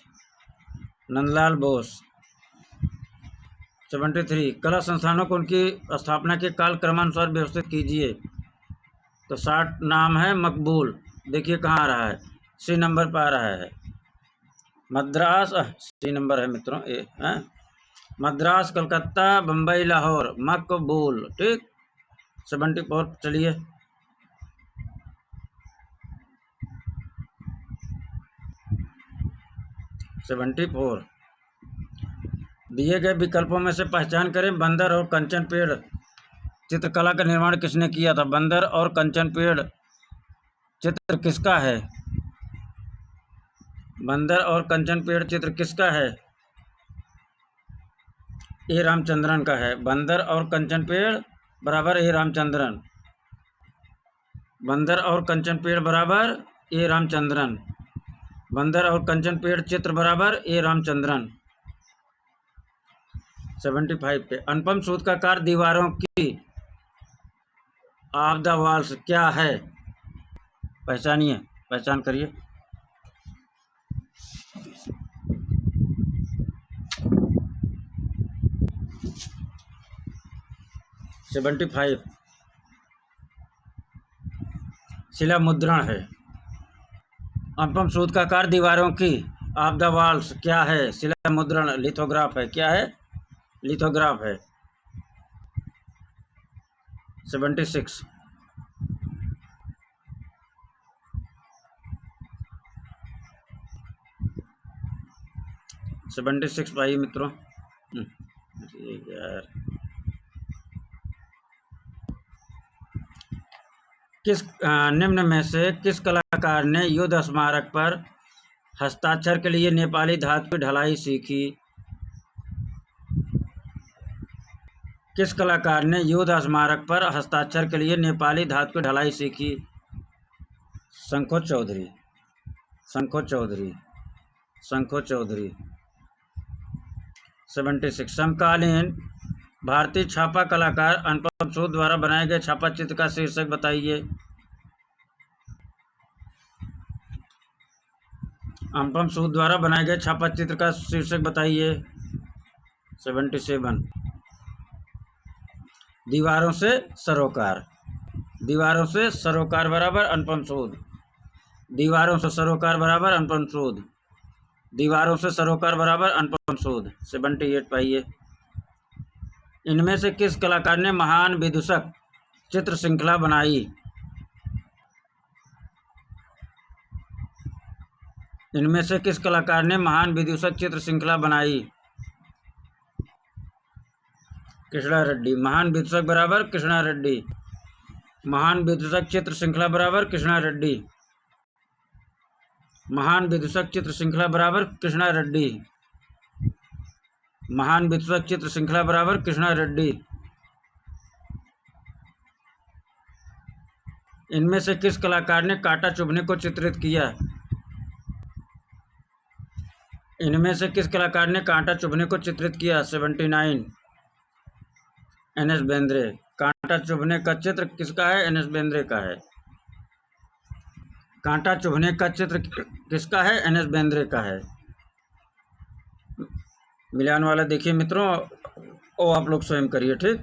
नंदलाल बोस। 73 कला संस्थानों को उनकी स्थापना के काल क्रमानुसार व्यवस्थित कीजिए। तो 60 नाम है मकबूल, देखिए कहाँ आ रहा है, सी नंबर पर आ रहा है। मद्रास, सी नंबर है मित्रों, ए है मद्रास, कलकत्ता, बम्बई, लाहौर, मकबूल। ठीक, 74 चलिए। सेवेंटी फोर दिए गए विकल्पों में से पहचान करें। बंदर और कंचन पेड़ चित्रकला का निर्माण किसने किया था? बंदर और कंचन पेड़ चित्र किसका है? बंदर और कंचन पेड़ चित्र किसका है? ए रामचंद्रन का है। बंदर और कंचन पेड़ बराबर ए रामचंद्रन। बंदर और कंचन पेड़ बराबर ए रामचंद्रन। बंदर और कंचन पेड़ चित्र बराबर ए रामचंद्रन। 75 पे अनुपम सूद का कार्य दीवारों की ऑफ द वॉल्स क्या है? पहचानिए, पहचान करिए। 75 शिला मुद्रण है। अनुपम सूद का कार्य दीवारों की ऑफ द वॉल्स क्या है? शिला मुद्रण, लिथोग्राफ है। क्या है? लिथोग्राफ है। 76 76 पाइए मित्रों। यार किस निम्न में से किस कलाकार ने युद्ध स्मारक पर हस्ताक्षर के लिए नेपाली धातु की ढलाई सीखी? किस कलाकार ने युद्ध स्मारक पर हस्ताक्षर के लिए नेपाली धातु की ढलाई सीखी? शंखो चौधरी। शंखो चौधरी। शंखो चौधरी। 76 समकालीन भारतीय छापा कलाकार अनुपम सूद द्वारा बनाए गए छापा चित्र का शीर्षक बताइए। अनुपम सूद द्वारा बनाए गए छापा चित्र का शीर्षक बताइए। 77 दीवारों से सरोकार। दीवारों से सरोकार बराबर अनुपम सूद। दीवारों से सरोकार बराबर अनुपम सूद। दीवारों से सरोकार बराबर अनुपम सूद। 78 पाइए। इनमें से किस कलाकार ने महान विदूषक चित्र श्रृंखला बनाई? इनमें से किस कलाकार ने महान विदूषक चित्र श्रृंखला बनाई? कृष्णा रेड्डी। महान विदूषक बराबर कृष्णा रेड्डी। महान विदूषक चित्र श्रृंखला बराबर कृष्णा रेड्डी। महान विदूषक चित्र श्रृंखला बराबर कृष्णा रेड्डी। महान विदूषक चित्र श्रृंखला बराबर कृष्णा रेड्डी। इनमें से किस कलाकार ने कांटा चुभने को चित्रित किया? इनमें से किस कलाकार ने कांटा चुभने को चित्रित किया? 79 एन.एस. बेंद्रे। कांटा चुभने का चित्र किसका है? एन.एस. बेंद्रे का है। कांटा चुभने का चित्र किसका है? एन.एस. बेंद्रे का है। मिलान वाला देखिए मित्रों, वो आप लोग स्वयं करिए। ठीक,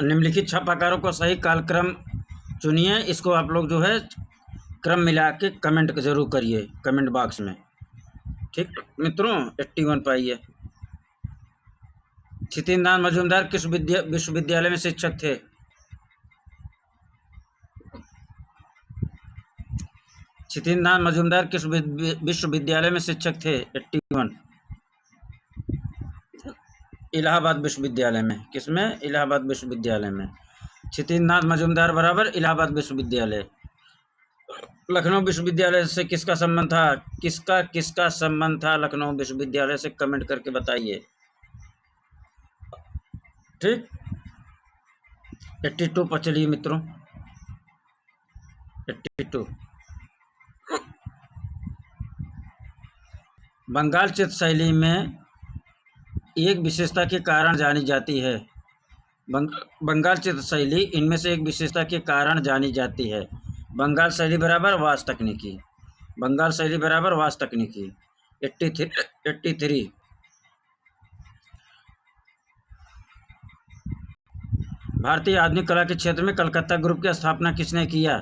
निम्नलिखित छापाकारों को सही कालक्रम चुनिए। इसको आप लोग जो है क्रम मिला के कमेंट जरूर करिए कमेंट बॉक्स में। ठीक मित्रों, 81 पाइए। छितिनदास मजूमदार किस विश्वविद्यालय में शिक्षक थे? छितिनदास मजूमदार किस विश्वविद्यालय में शिक्षक थे? 81 इलाहाबाद विश्वविद्यालय में। किसमें? इलाहाबाद विश्वविद्यालय में। छितिनदास मजूमदार बराबर इलाहाबाद विश्वविद्यालय। लखनऊ विश्वविद्यालय से किसका संबंध था? किसका संबंध था लखनऊ विश्वविद्यालय से? कमेंट करके बताइए। ठीक, 82 पर चलिए मित्रों। 82 बंगाल चित्र शैली में एक विशेषता के कारण जानी जाती है। बंगाल चित्र शैली इनमें से एक विशेषता के कारण जानी जाती है। बंगाल शैली बराबर वास तकनीकी। बंगाल शैली बराबर वास तकनीकी। 83। भारतीय आधुनिक कला के क्षेत्र में कलकत्ता ग्रुप की स्थापना किसने किया?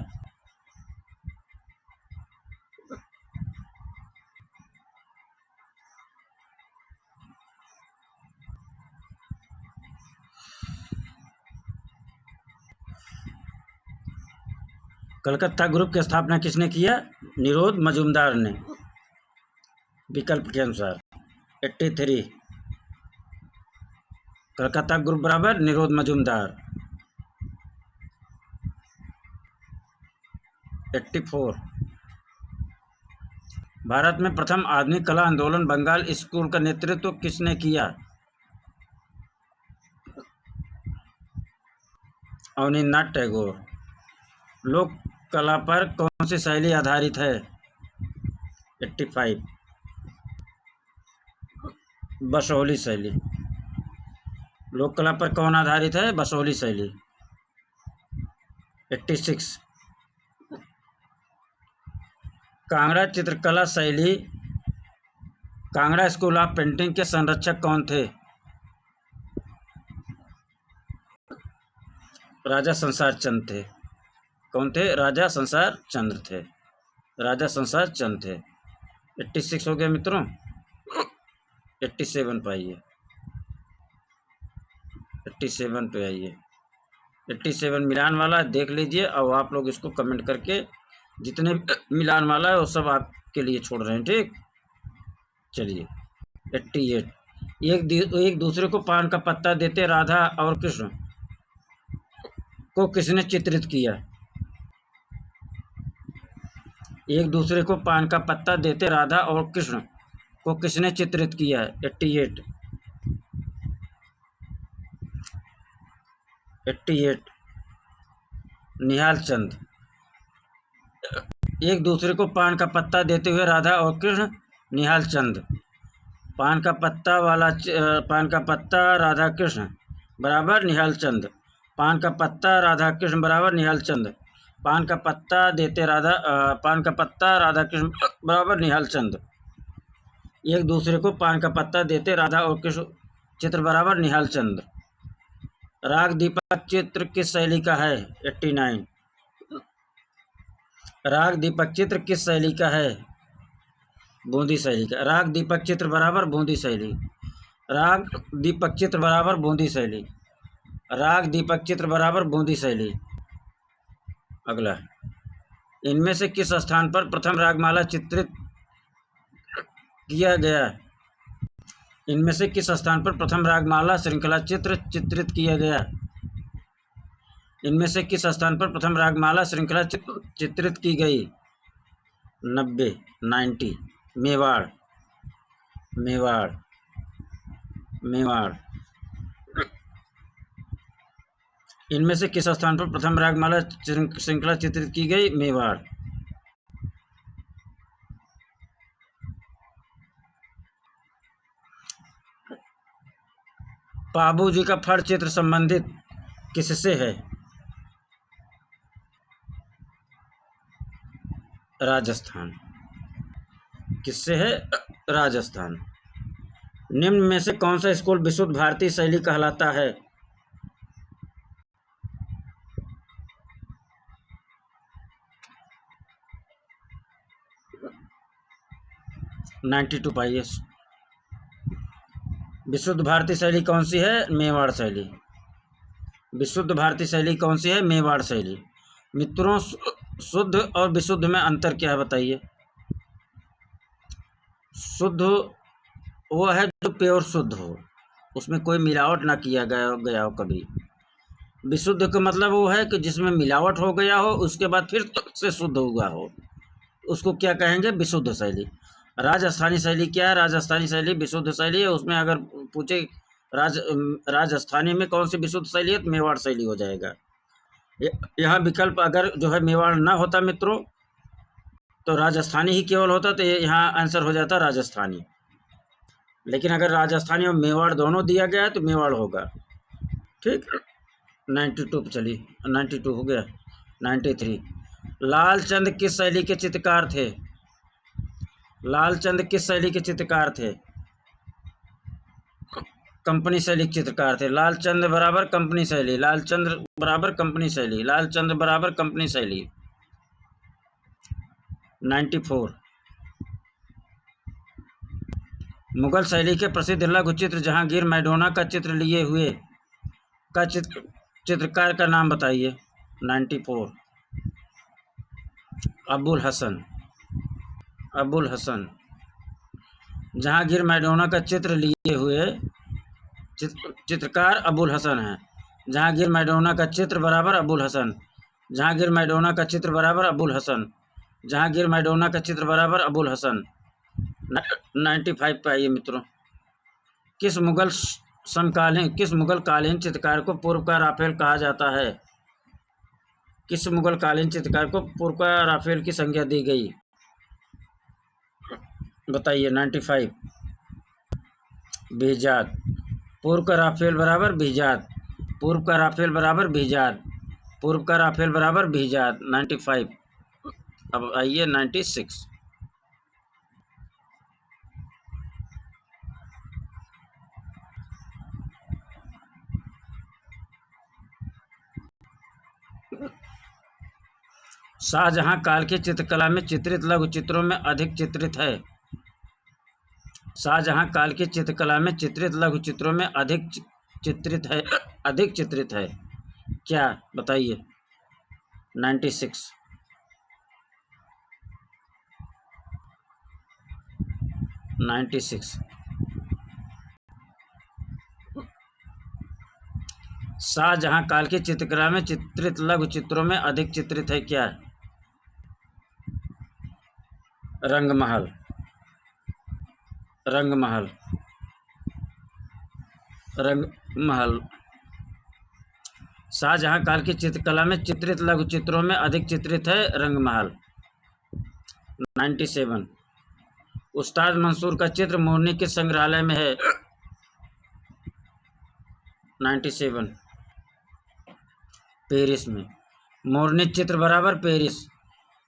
कलकत्ता ग्रुप की स्थापना किसने किया? निरोध मजूमदार ने। विकल्प के अनुसार 83। कलकत्ता ग्रुप बराबर निरोध मजूमदार। 84। भारत में प्रथम आधुनिक कला आंदोलन बंगाल स्कूल का नेतृत्व किसने किया? अवनींद्रनाथ टैगोर। लोक कला पर कौन सी शैली आधारित है? 85। बसोहली शैली। लोक कला पर कौन आधारित है? बसोहली शैली। 86। कांगड़ा चित्रकला शैली कांगड़ा स्कूल ऑफ पेंटिंग के संरक्षक कौन थे? राजा संसार चंद थे। कौन थे? राजा संसार चंद्र थे। राजा संसार चंद थे। 86 हो गया मित्रों। 87 पे आइए। 87 पे आइए। 87 मिलान वाला देख लीजिए और आप लोग इसको कमेंट करके जितने मिलान वाला है वो सब आपके लिए छोड़ रहे हैं। ठीक, चलिए। 88। एक दूसरे को पान का पत्ता देते राधा और कृष्ण को किसने चित्रित किया? एक दूसरे को पान का पत्ता देते राधा और कृष्ण को किसने चित्रित किया है? 88। 88। निहाल चंद। एक दूसरे को पान का पत्ता देते हुए राधा और कृष्ण, निहाल चंद। पान का पत्ता राधा कृष्ण बराबर निहाल चंद। पान का पत्ता राधा कृष्ण बराबर निहाल चंद। पान का पत्ता राधा कृष्ण बराबर निहाल चंद। एक दूसरे को पान का पत्ता देते राधा और कृष्ण चित्र बराबर निहाल चंद। राग दीपक चित्र किस शैली का है? 89। राग दीपक चित्र किस शैली का है? बूंदी शैली का। राग दीपक चित्र बराबर बूंदी शैली। राग दीपक चित्र बराबर बूंदी शैली। राग दीपक चित्र बराबर बूंदी शैली। अगला, इनमें से किस स्थान पर प्रथम रागमाला चित्रित किया गया? इनमें से किस स्थान पर प्रथम रागमाला श्रृंखला चित्रित किया गया? इनमें से किस स्थान पर प्रथम रागमाला श्रृंखला चित्रित की गई? 90। मेवाड़। मेवाड़। मेवाड़। इनमें से किस स्थान पर प्रथम रागमाला श्रृंखला चित्रित की गई? मेवाड़। पाबू जी का फड़ चित्र संबंधित किससे है? राजस्थान। किससे है? राजस्थान। निम्न में से कौन सा स्कूल विशुद्ध भारतीय शैली कहलाता है? 92 पाइए। विशुद्ध भारतीय शैली कौन सी है? मेवाड़ शैली। विशुद्ध भारतीय शैली कौन सी है? मेवाड़ शैली। मित्रों, शुद्ध और विशुद्ध में अंतर क्या है बताइए? शुद्ध वो है जो प्योर शुद्ध हो, उसमें कोई मिलावट ना किया गया हो कभी। विशुद्ध का मतलब वो है कि जिसमें मिलावट हो गया हो उसके बाद फिर से शुद्ध हुआ हो, उसको क्या कहेंगे? विशुद्ध शैली। राजस्थानी शैली क्या है? राजस्थानी शैली विशुद्ध शैली है। उसमें अगर पूछे राजस्थानी में कौन सी विशुद्ध शैली है तो मेवाड़ शैली हो जाएगा। यहाँ विकल्प अगर जो है मेवाड़ ना होता मित्रों तो राजस्थानी ही केवल होता, तो यहाँ आंसर हो जाता राजस्थानी। लेकिन अगर राजस्थानी और मेवाड़ दोनों दिया गया है तो मेवाड़ होगा। ठीक, 92 पे चली, 92 हो गया। 93, लालचंद किस शैली के चित्रकार थे? लालचंद किस शैली के चित्रकार थे? कंपनी शैली के चित्रकार थे। लालचंद बराबर कंपनी शैली, लालचंद बराबर कंपनी शैली, लालचंद बराबर कंपनी शैली। 94, मुगल शैली के प्रसिद्ध लघु चित्र जहांगीर मैडोना का चित्र लिए हुए का चित्रकार का नाम बताइए। 94, अबुल हसन। अबुल हसन। जहांगीर मैडोना का चित्र लिए हुए चित्रकार अबुल हसन है। जहांगीर मैडोना का चित्र बराबर अबुल हसन। जहांगीर मैडोना का चित्र बराबर अबुल हसन। जहांगीर मैडोना का चित्र बराबर अबुल हसन। 95 पे आइए मित्रों। किस मुगल कालीन चित्रकार को पूर्व का राफेल कहा जाता है? किस मुगल कालीन चित्रकार को पूर्व का राफेल की संज्ञा दी गई? बताइए। 95, बेजाद। पूर्व का राफेल बराबर बेजाद। पूर्व का राफेल बराबर बेजाद। पूर्व का राफेल बराबर बेजाद। 95। अब आइए 96। शाहजहां काल की चित्रकला में चित्रित लघु चित्रों में अधिक चित्रित है। शाहजहां काल की चित्रकला में चित्रित लघु चित्रों में अधिक चित्रित है। अधिक चित्रित है क्या? बताइए। 96। 96। शाहजहां काल की चित्रकला में चित्रित लघु चित्रों में अधिक चित्रित है क्या? रंगमहल। रंगमहल। रंगमहल। शाहजहां काल की चित्रकला में चित्रित लघु चित्रों में अधिक चित्रित है रंगमहल। 97। उस्ताद मंसूर का चित्र मोरनी किस संग्रहालय में है? 97, पेरिस में। मोरनी चित्र बराबर पेरिस।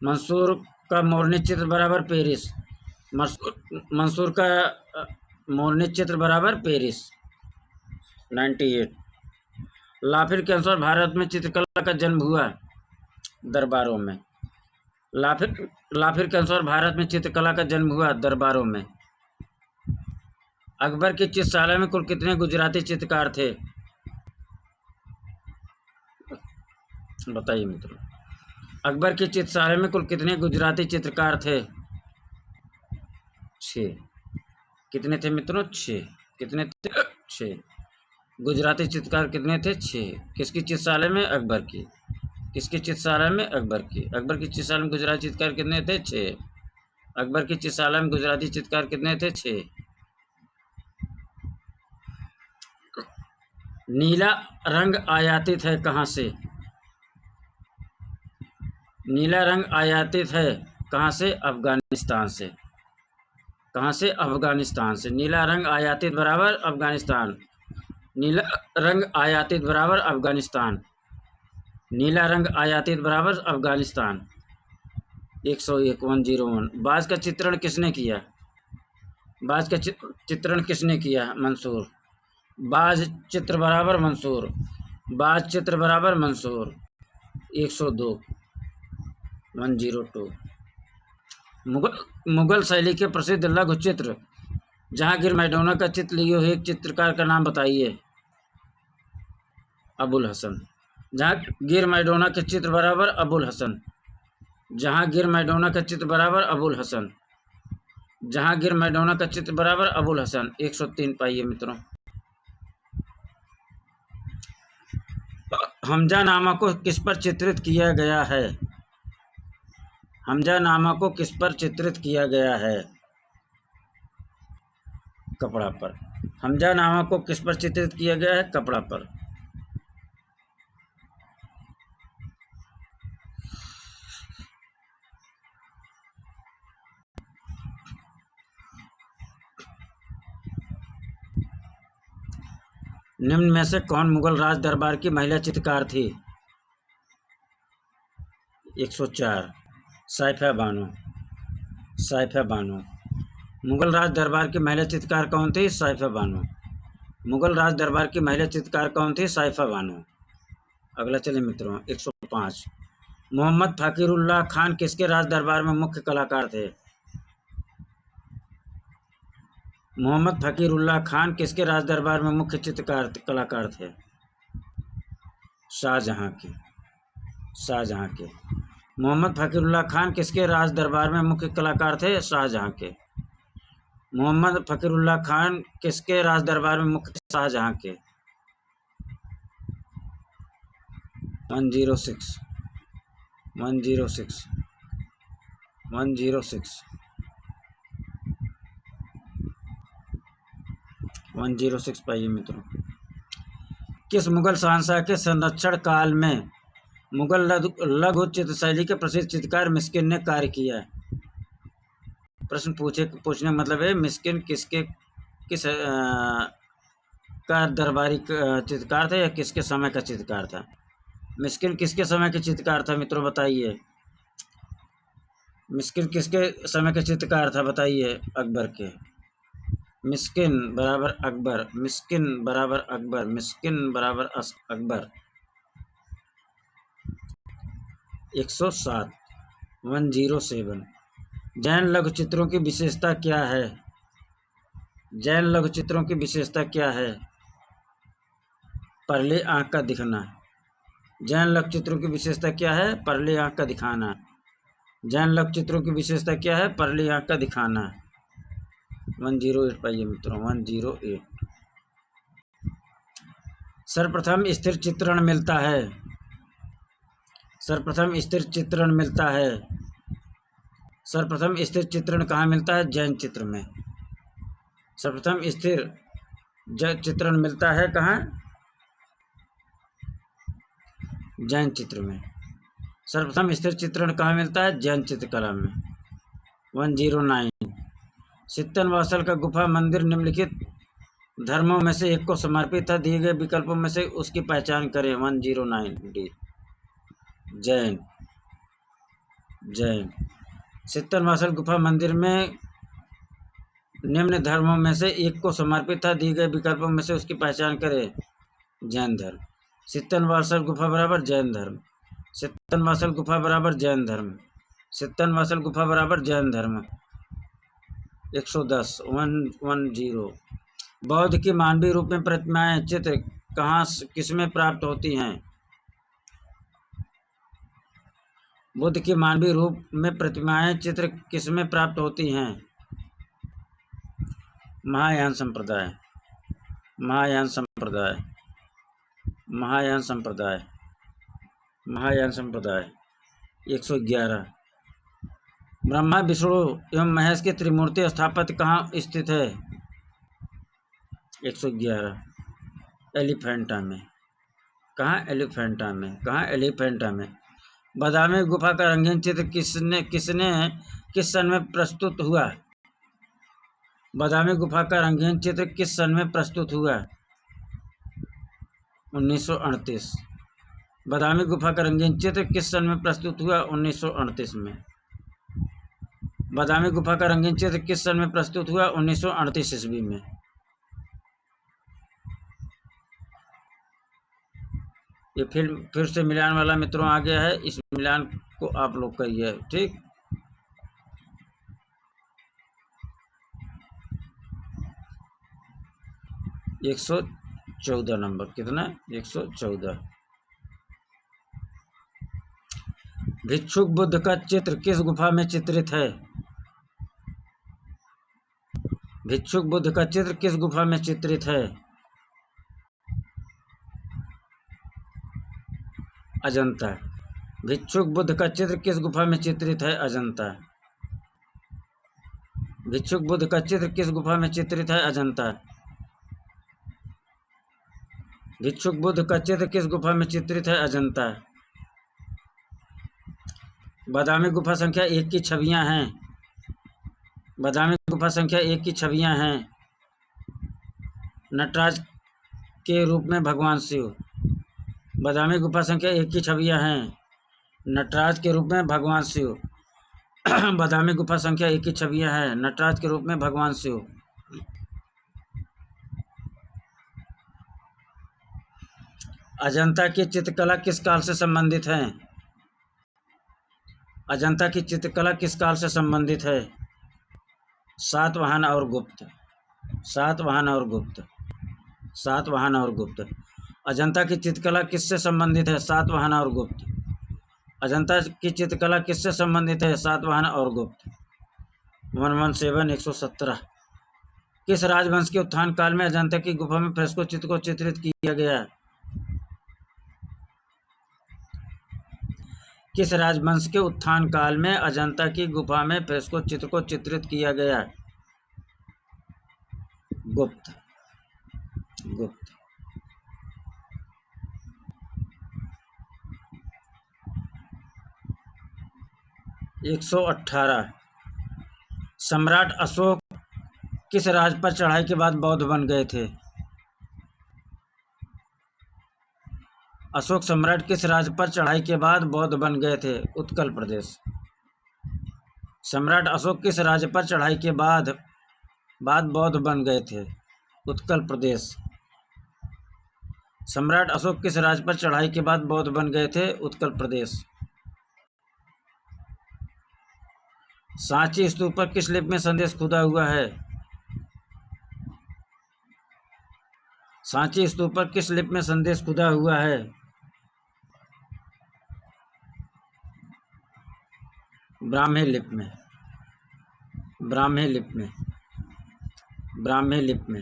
मंसूर का मोरनी चित्र बराबर पेरिस। मंसूर का मोरनी चित्र बराबर पेरिस। 98। लाफिर के अनुसार भारत में चित्रकला का जन्म हुआ दरबारों में। लाफिर के अनुसार भारत में चित्रकला का जन्म हुआ दरबारों में। अकबर के चित्रशाला में कुल कितने गुजराती चित्रकार थे? बताइए मित्रों। अकबर की चित्रशाला में कुल कितने गुजराती चित्रकार थे? 6। कितने थे मित्रों? 6। कितने थे? 6। गुजराती चित्रकार कितने थे? 6। किसकी चित्रशाला में? अकबर की। किसकी चित्रशाला में? अकबर की। अकबर की चित्रशाला में गुजराती चित्रकार कितने थे? 6। अकबर की चित्रशाला में गुजराती चित्रकार कितने थे? 6। नीला रंग आयातित है कहाँ से? नीला रंग आयातित है कहाँ से? अफगानिस्तान से। कहाँ से? अफगानिस्तान से। नीला रंग आयातित बराबर अफगानिस्तान। नीला रंग आयातित बराबर अफगानिस्तान। नीला रंग आयातित बराबर अफगानिस्तान। 101, 101। बाज का चित्रण किसने किया? बाज का चित्रण किसने किया? मंसूर। बाज चित्र बराबर मंसूर। बाज चित्र बराबर मंसूर। 102, 102। मुगल शैली के प्रसिद्ध लघु चित्र जहांगीर मैडोना का चित्र लिए हुए एक चित्रकार का नाम बताइए। अबुल हसन। जहांगीर मैडोना के चित्र बराबर अबुल हसन। जहांगीर मैडोना का चित्र बराबर अबुल हसन। जहांगीर मैडोना का चित्र बराबर अबुल हसन। 103 पाइए मित्रों। हमजानामा को किस पर चित्रित किया गया है? हमजानामा को किस पर चित्रित किया गया है? कपड़ा पर। हमजानामा को किस पर चित्रित किया गया है? कपड़ा पर। निम्न में से कौन मुगल राज दरबार की महिला चित्रकार थी? 104 साइफा बानो। साइफा बानो। मुगल राज दरबार की महिला चित्रकार कौन थी? साइफा बानो। मुगल राज दरबार की महिला चित्रकार कौन थी? साइफा बानो। अगला चलिए मित्रों, 105 मोहम्मद फकीरुल्लाह खान किसके राज दरबार में मुख्य कलाकार थे? मोहम्मद फकीरुल्लाह खान किसके राज दरबार में मुख्य कलाकार थे? शाहजहां के। शाहजहां के। मोहम्मद फकीरुल्लाह खान किसके राज दरबार में मुख्य कलाकार थे? शाहजहां के। मोहम्मद फकीरुल्लाह खान किसके राज दरबार में मुख्य? शाहजहां के। 106 106 106 106 पाइए मित्रों। किस मुगल शहंशाह के संरक्षण काल में मुगल लघु चित्र शैली के प्रसिद्ध चित्रकार मिस्किन ने कार्य किया है? प्रश्न पूछने का मतलब है मिस्किन किस का दरबारी चित्रकार था या किसके समय का चित्रकार था? मिस्किन किसके समय के चित्रकार था मित्रों, बताइए। मिस्किन किसके समय के चित्रकार था, बताइए। अकबर के। मिस्किन बराबर अकबर। मिस्किन बराबर अकबर। मिस्किन बराबर अकबर। 107 107 जैन लघु चित्रों की विशेषता क्या है? जैन लघु चित्रों की विशेषता क्या है? परली आंख का दिखना। जैन लघु चित्रों की विशेषता क्या है? परली आंख का दिखाना। जैन लघु चित्रों की विशेषता क्या है? परली आंख का दिखाना। 108 पाइए मित्रों। 108 सर्वप्रथम स्थिर चित्रण मिलता है। सर्वप्रथम स्थिर चित्रण मिलता है। सर्वप्रथम स्थिर चित्रण कहाँ मिलता है? जैन चित्र में। सर्वप्रथम स्थिर चित्रण मिलता है कहाँ? जैन चित्र में। सर्वप्रथम स्थिर चित्रण कहाँ मिलता है? जैन चित्रकला में। 109 सित्तनवासल का गुफा मंदिर निम्नलिखित धर्मों में से एक को समर्पित था, दिए गए विकल्पों में से उसकी पहचान करें। 109 डी जैन। जैन। सित्तनवासल गुफा मंदिर में निम्न धर्मों में से एक को समर्पित था, दिए गए विकल्पों में से उसकी पहचान करें। जैन धर्म। सित्तनवासल गुफा बराबर जैन धर्म। सित्तनवासल गुफा बराबर जैन धर्म। सित्तनवासल गुफा बराबर जैन धर्म। 110 110 बौद्ध की मानवीय रूप में प्रतिमाएं चित्र कहाँ किसमें प्राप्त होती हैं? बुद्ध की मानवीय रूप में प्रतिमाएं चित्र किसमें प्राप्त होती हैं? महायान संप्रदाय। महायान संप्रदाय। महायान संप्रदाय। महायान संप्रदाय। 111 ब्रह्मा विष्णु एवं महेश के त्रिमूर्ति स्थापत्य कहाँ स्थित है? 111 एलिफेंटा में। कहाँ? एलिफेंटा में। कहाँ? एलिफेंटा में। बादामी गुफा का रंगीन चित्र किस सन में प्रस्तुत हुआ? बादामी गुफा का रंगीन चित्र किस सन में प्रस्तुत हुआ? 1938। बादामी गुफा का रंगीन चित्र किस सन में प्रस्तुत हुआ? 1938 में। बादामी गुफा का रंगीन चित्र किस सन में प्रस्तुत हुआ? 1938 ईस्वी में। ये फिर से मिलान वाला मित्रों आ गया है, इस मिलान को आप लोग करिए, ठीक। है 114 नंबर। कितना? 114 भिक्षुक बुद्ध का चित्र किस गुफा में चित्रित है? भिक्षुक बुद्ध का चित्र किस गुफा में चित्रित है? अजंता। भिक्षुक बुद्ध का चित्र किस गुफा में चित्रित है? अजंता। भिक्षुक बुद्ध का चित्र किस गुफा में चित्रित है? अजंता। भिक्षुक बुद्ध का चित्र किस गुफा में चित्रित है? अजंता। बादामी गुफा संख्या 1 की छवियां हैं। बादामी गुफा संख्या 1 की छवियां हैं। नटराज के रूप में भगवान शिव। बादामी गुफा संख्या 1 की छवियां हैं। नटराज के रूप में भगवान शिव। बादामी गुफा संख्या 1 की छवियां हैं। नटराज के रूप में भगवान शिव। अजंता की चित्रकला किस काल से संबंधित है? अजंता की चित्रकला किस काल से संबंधित है? सातवाहन और गुप्त। सातवाहन और गुप्त। सातवाहन और गुप्त। अजंता की चित्रकला किससे संबंधित है? सातवाहन और गुप्त। अजंता की चित्रकला किससे संबंधित है? सातवाहन और गुप्त। 117 117। किस राजवंश के उत्थान काल में अजंता की गुफा में फ्रेस्को चित्र को चित्रित किया गया? किस राजवंश के उत्थान काल में अजंता की गुफा में फ्रेस्को चित्र को चित्रित किया गया? गुप्त। गुप्त। 118। सम्राट अशोक किस राज पर चढ़ाई के बाद बौद्ध बन गए थे? अशोक सम्राट किस राज पर चढ़ाई के बाद बौद्ध बन गए थे? उत्कल प्रदेश। सम्राट अशोक किस राज्य पर चढ़ाई के बाद बौद्ध बन गए थे? उत्कल प्रदेश। सम्राट अशोक किस राज्य पर चढ़ाई के बाद बौद्ध बन गए थे? उत्कल प्रदेश। सांची स्तूप पर किस लिपि में संदेश खुदा हुआ है? सांची स्तूप पर किस लिपि में संदेश खुदा हुआ है? ब्राह्मी लिपि में। ब्राह्मी लिपि में। ब्राह्मी लिपि में।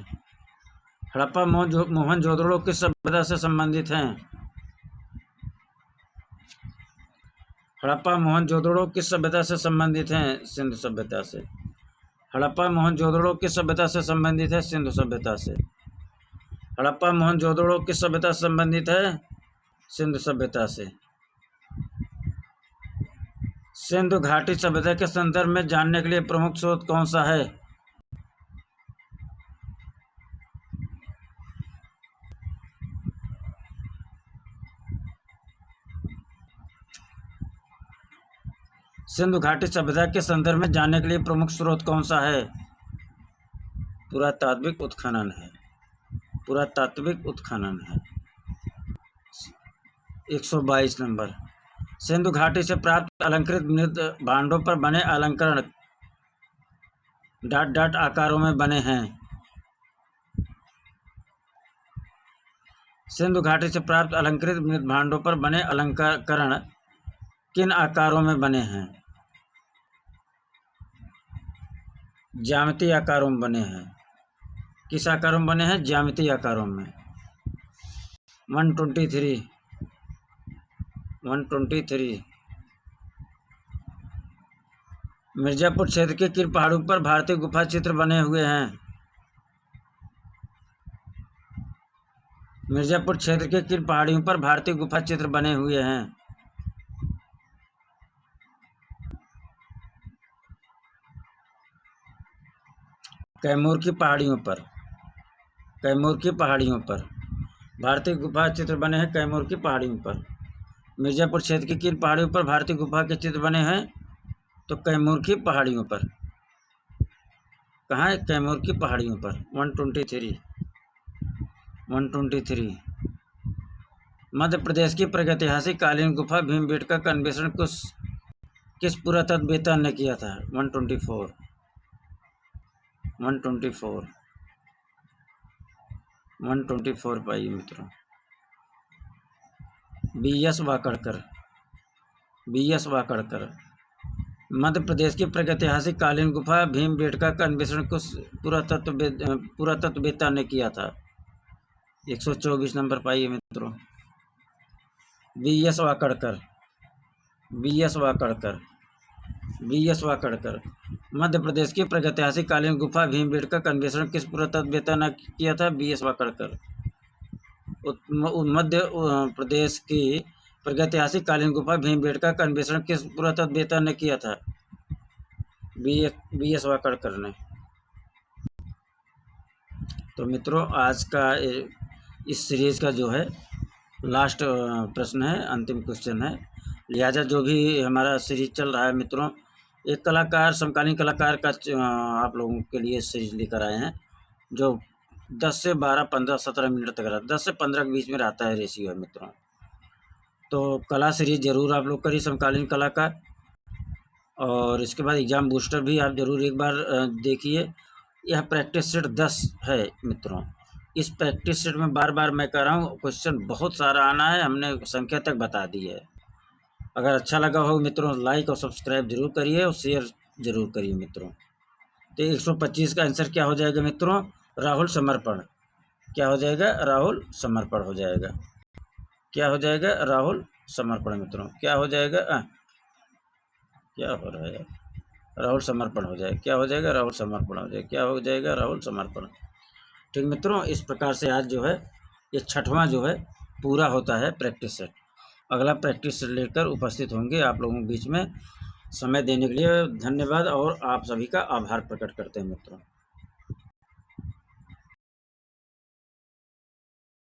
हड़प्पा मोहनजोदड़ो किस सभ्यता से संबंधित हैं? हड़प्पा मोहनजोदड़ो किस सभ्यता से संबंधित हैं? सिंधु सभ्यता से। हड़प्पा मोहनजोदड़ो किस सभ्यता से संबंधित है? सिंधु सभ्यता से। हड़प्पा मोहनजोदड़ो किस सभ्यता से संबंधित है? सिंधु सभ्यता से। सिंधु घाटी सभ्यता के संदर्भ में जानने के लिए प्रमुख स्रोत कौन सा है? सिंधु घाटी सभ्यता के संदर्भ में जानने के लिए प्रमुख स्रोत कौन सा है? पुरातात्विक उत्खनन है। पुरातात्विक उत्खनन है। 122 नंबर। सिंधु घाटी से प्राप्त अलंकृत मृत भांडों पर बने अलंकरण डॉट डॉट आकारों में बने हैं। सिंधु घाटी से प्राप्त अलंकृत मृत भांडों पर बने अलंकरण किन आकारों में बने हैं? ज्यामितीय आकारों में बने हैं। किस आकारों में बने हैं? ज्यामितीय आकारों में। 123। 123। मिर्जापुर क्षेत्र के किन पहाड़ों पर भारतीय गुफा चित्र बने हुए हैं? मिर्जापुर क्षेत्र के किन पहाड़ियों पर भारतीय गुफा चित्र बने हुए हैं? कैमूर की पहाड़ियों पर। कैमूर की पहाड़ियों पर भारतीय गुफा चित्र बने हैं। कैमूर की पहाड़ियों पर। मिर्जापुर क्षेत्र की किन पहाड़ियों पर भारतीय गुफा के चित्र बने हैं? तो कैमूर की पहाड़ियों पर। कहाँ है? कैमूर की पहाड़ियों पर। 123। 123। मध्य प्रदेश की प्रागैतिहासिक कालीन गुफा भीमबेटका का अन्वेषण किस पुरातत्ववेत्ता ने किया था? 124। 124। 124 पाइए मित्रों। BS वाकड़कर। BS वाकड़कर। मध्य प्रदेश की प्रागैतिहासिक कालीन गुफा भीमबेटका का अन्वेषण किस पुरातत्ववेत्ता ने किया था? 124 नंबर पाइए मित्रों। BS Wakadkar. BS Wakadkar. BS Wakadkar. Madhya Pradesh की प्रागैतिहासिक कालीन गुफा भीमबेटका का अन्वेषण किस पुरातत्ववेत्ता ने किया था? BS वाकड़कर। मध्य प्रदेश की प्रागैतिहासिक कालीन गुफा भीमबेटका का अन्वेषण किस पुरातत्ववेत्ता ने किया था? BS वाकड़कर ने। तो मित्रों आज का इस सीरीज़ का जो है लास्ट प्रश्न है, अंतिम क्वेश्चन है। लिहाजा जो भी हमारा सीरीज चल रहा है मित्रों, एक कलाकार, समकालीन कलाकार का आप लोगों के लिए सीरीज लेकर आए हैं, जो 10 से 12, 15, 17 मिनट तक रहता है, 10 से 15 के बीच में रहता है रेशियो है मित्रों। तो कला सीरीज जरूर आप लोग करिए, समकालीन कला का। और इसके बाद एग्जाम बूस्टर भी आप जरूर एक बार देखिए। यह प्रैक्टिस सेट 10 है मित्रों। इस प्रैक्टिस सेट में बार बार मैं कह रहा हूँ, क्वेश्चन बहुत सारा आना है, हमने संख्या तक बता दी है। अगर अच्छा लगा हो मित्रों, लाइक और सब्सक्राइब जरूर करिए और शेयर जरूर करिए मित्रों। तो 125 का आंसर क्या हो जाएगा मित्रों? राहुल समर्पण। क्या हो जाएगा? राहुल समर्पण हो जाएगा। क्या हो जाएगा? राहुल समर्पण मित्रों। क्या हो जाएगा? क्या हो रहा है? राहुल समर्पण हो जाएगा। क्या हो जाएगा? राहुल समर्पण हो जाएगा। क्या हो जाएगा? राहुल समर्पण। ठीक मित्रों, इस प्रकार से आज जो है ये 6वां जो है पूरा होता है प्रैक्टिस सेट। अगला प्रैक्टिस सेट लेकर उपस्थित होंगे आप लोगों के बीच में। समय देने के लिए धन्यवाद और आप सभी का आभार प्रकट करते हैं मित्रों।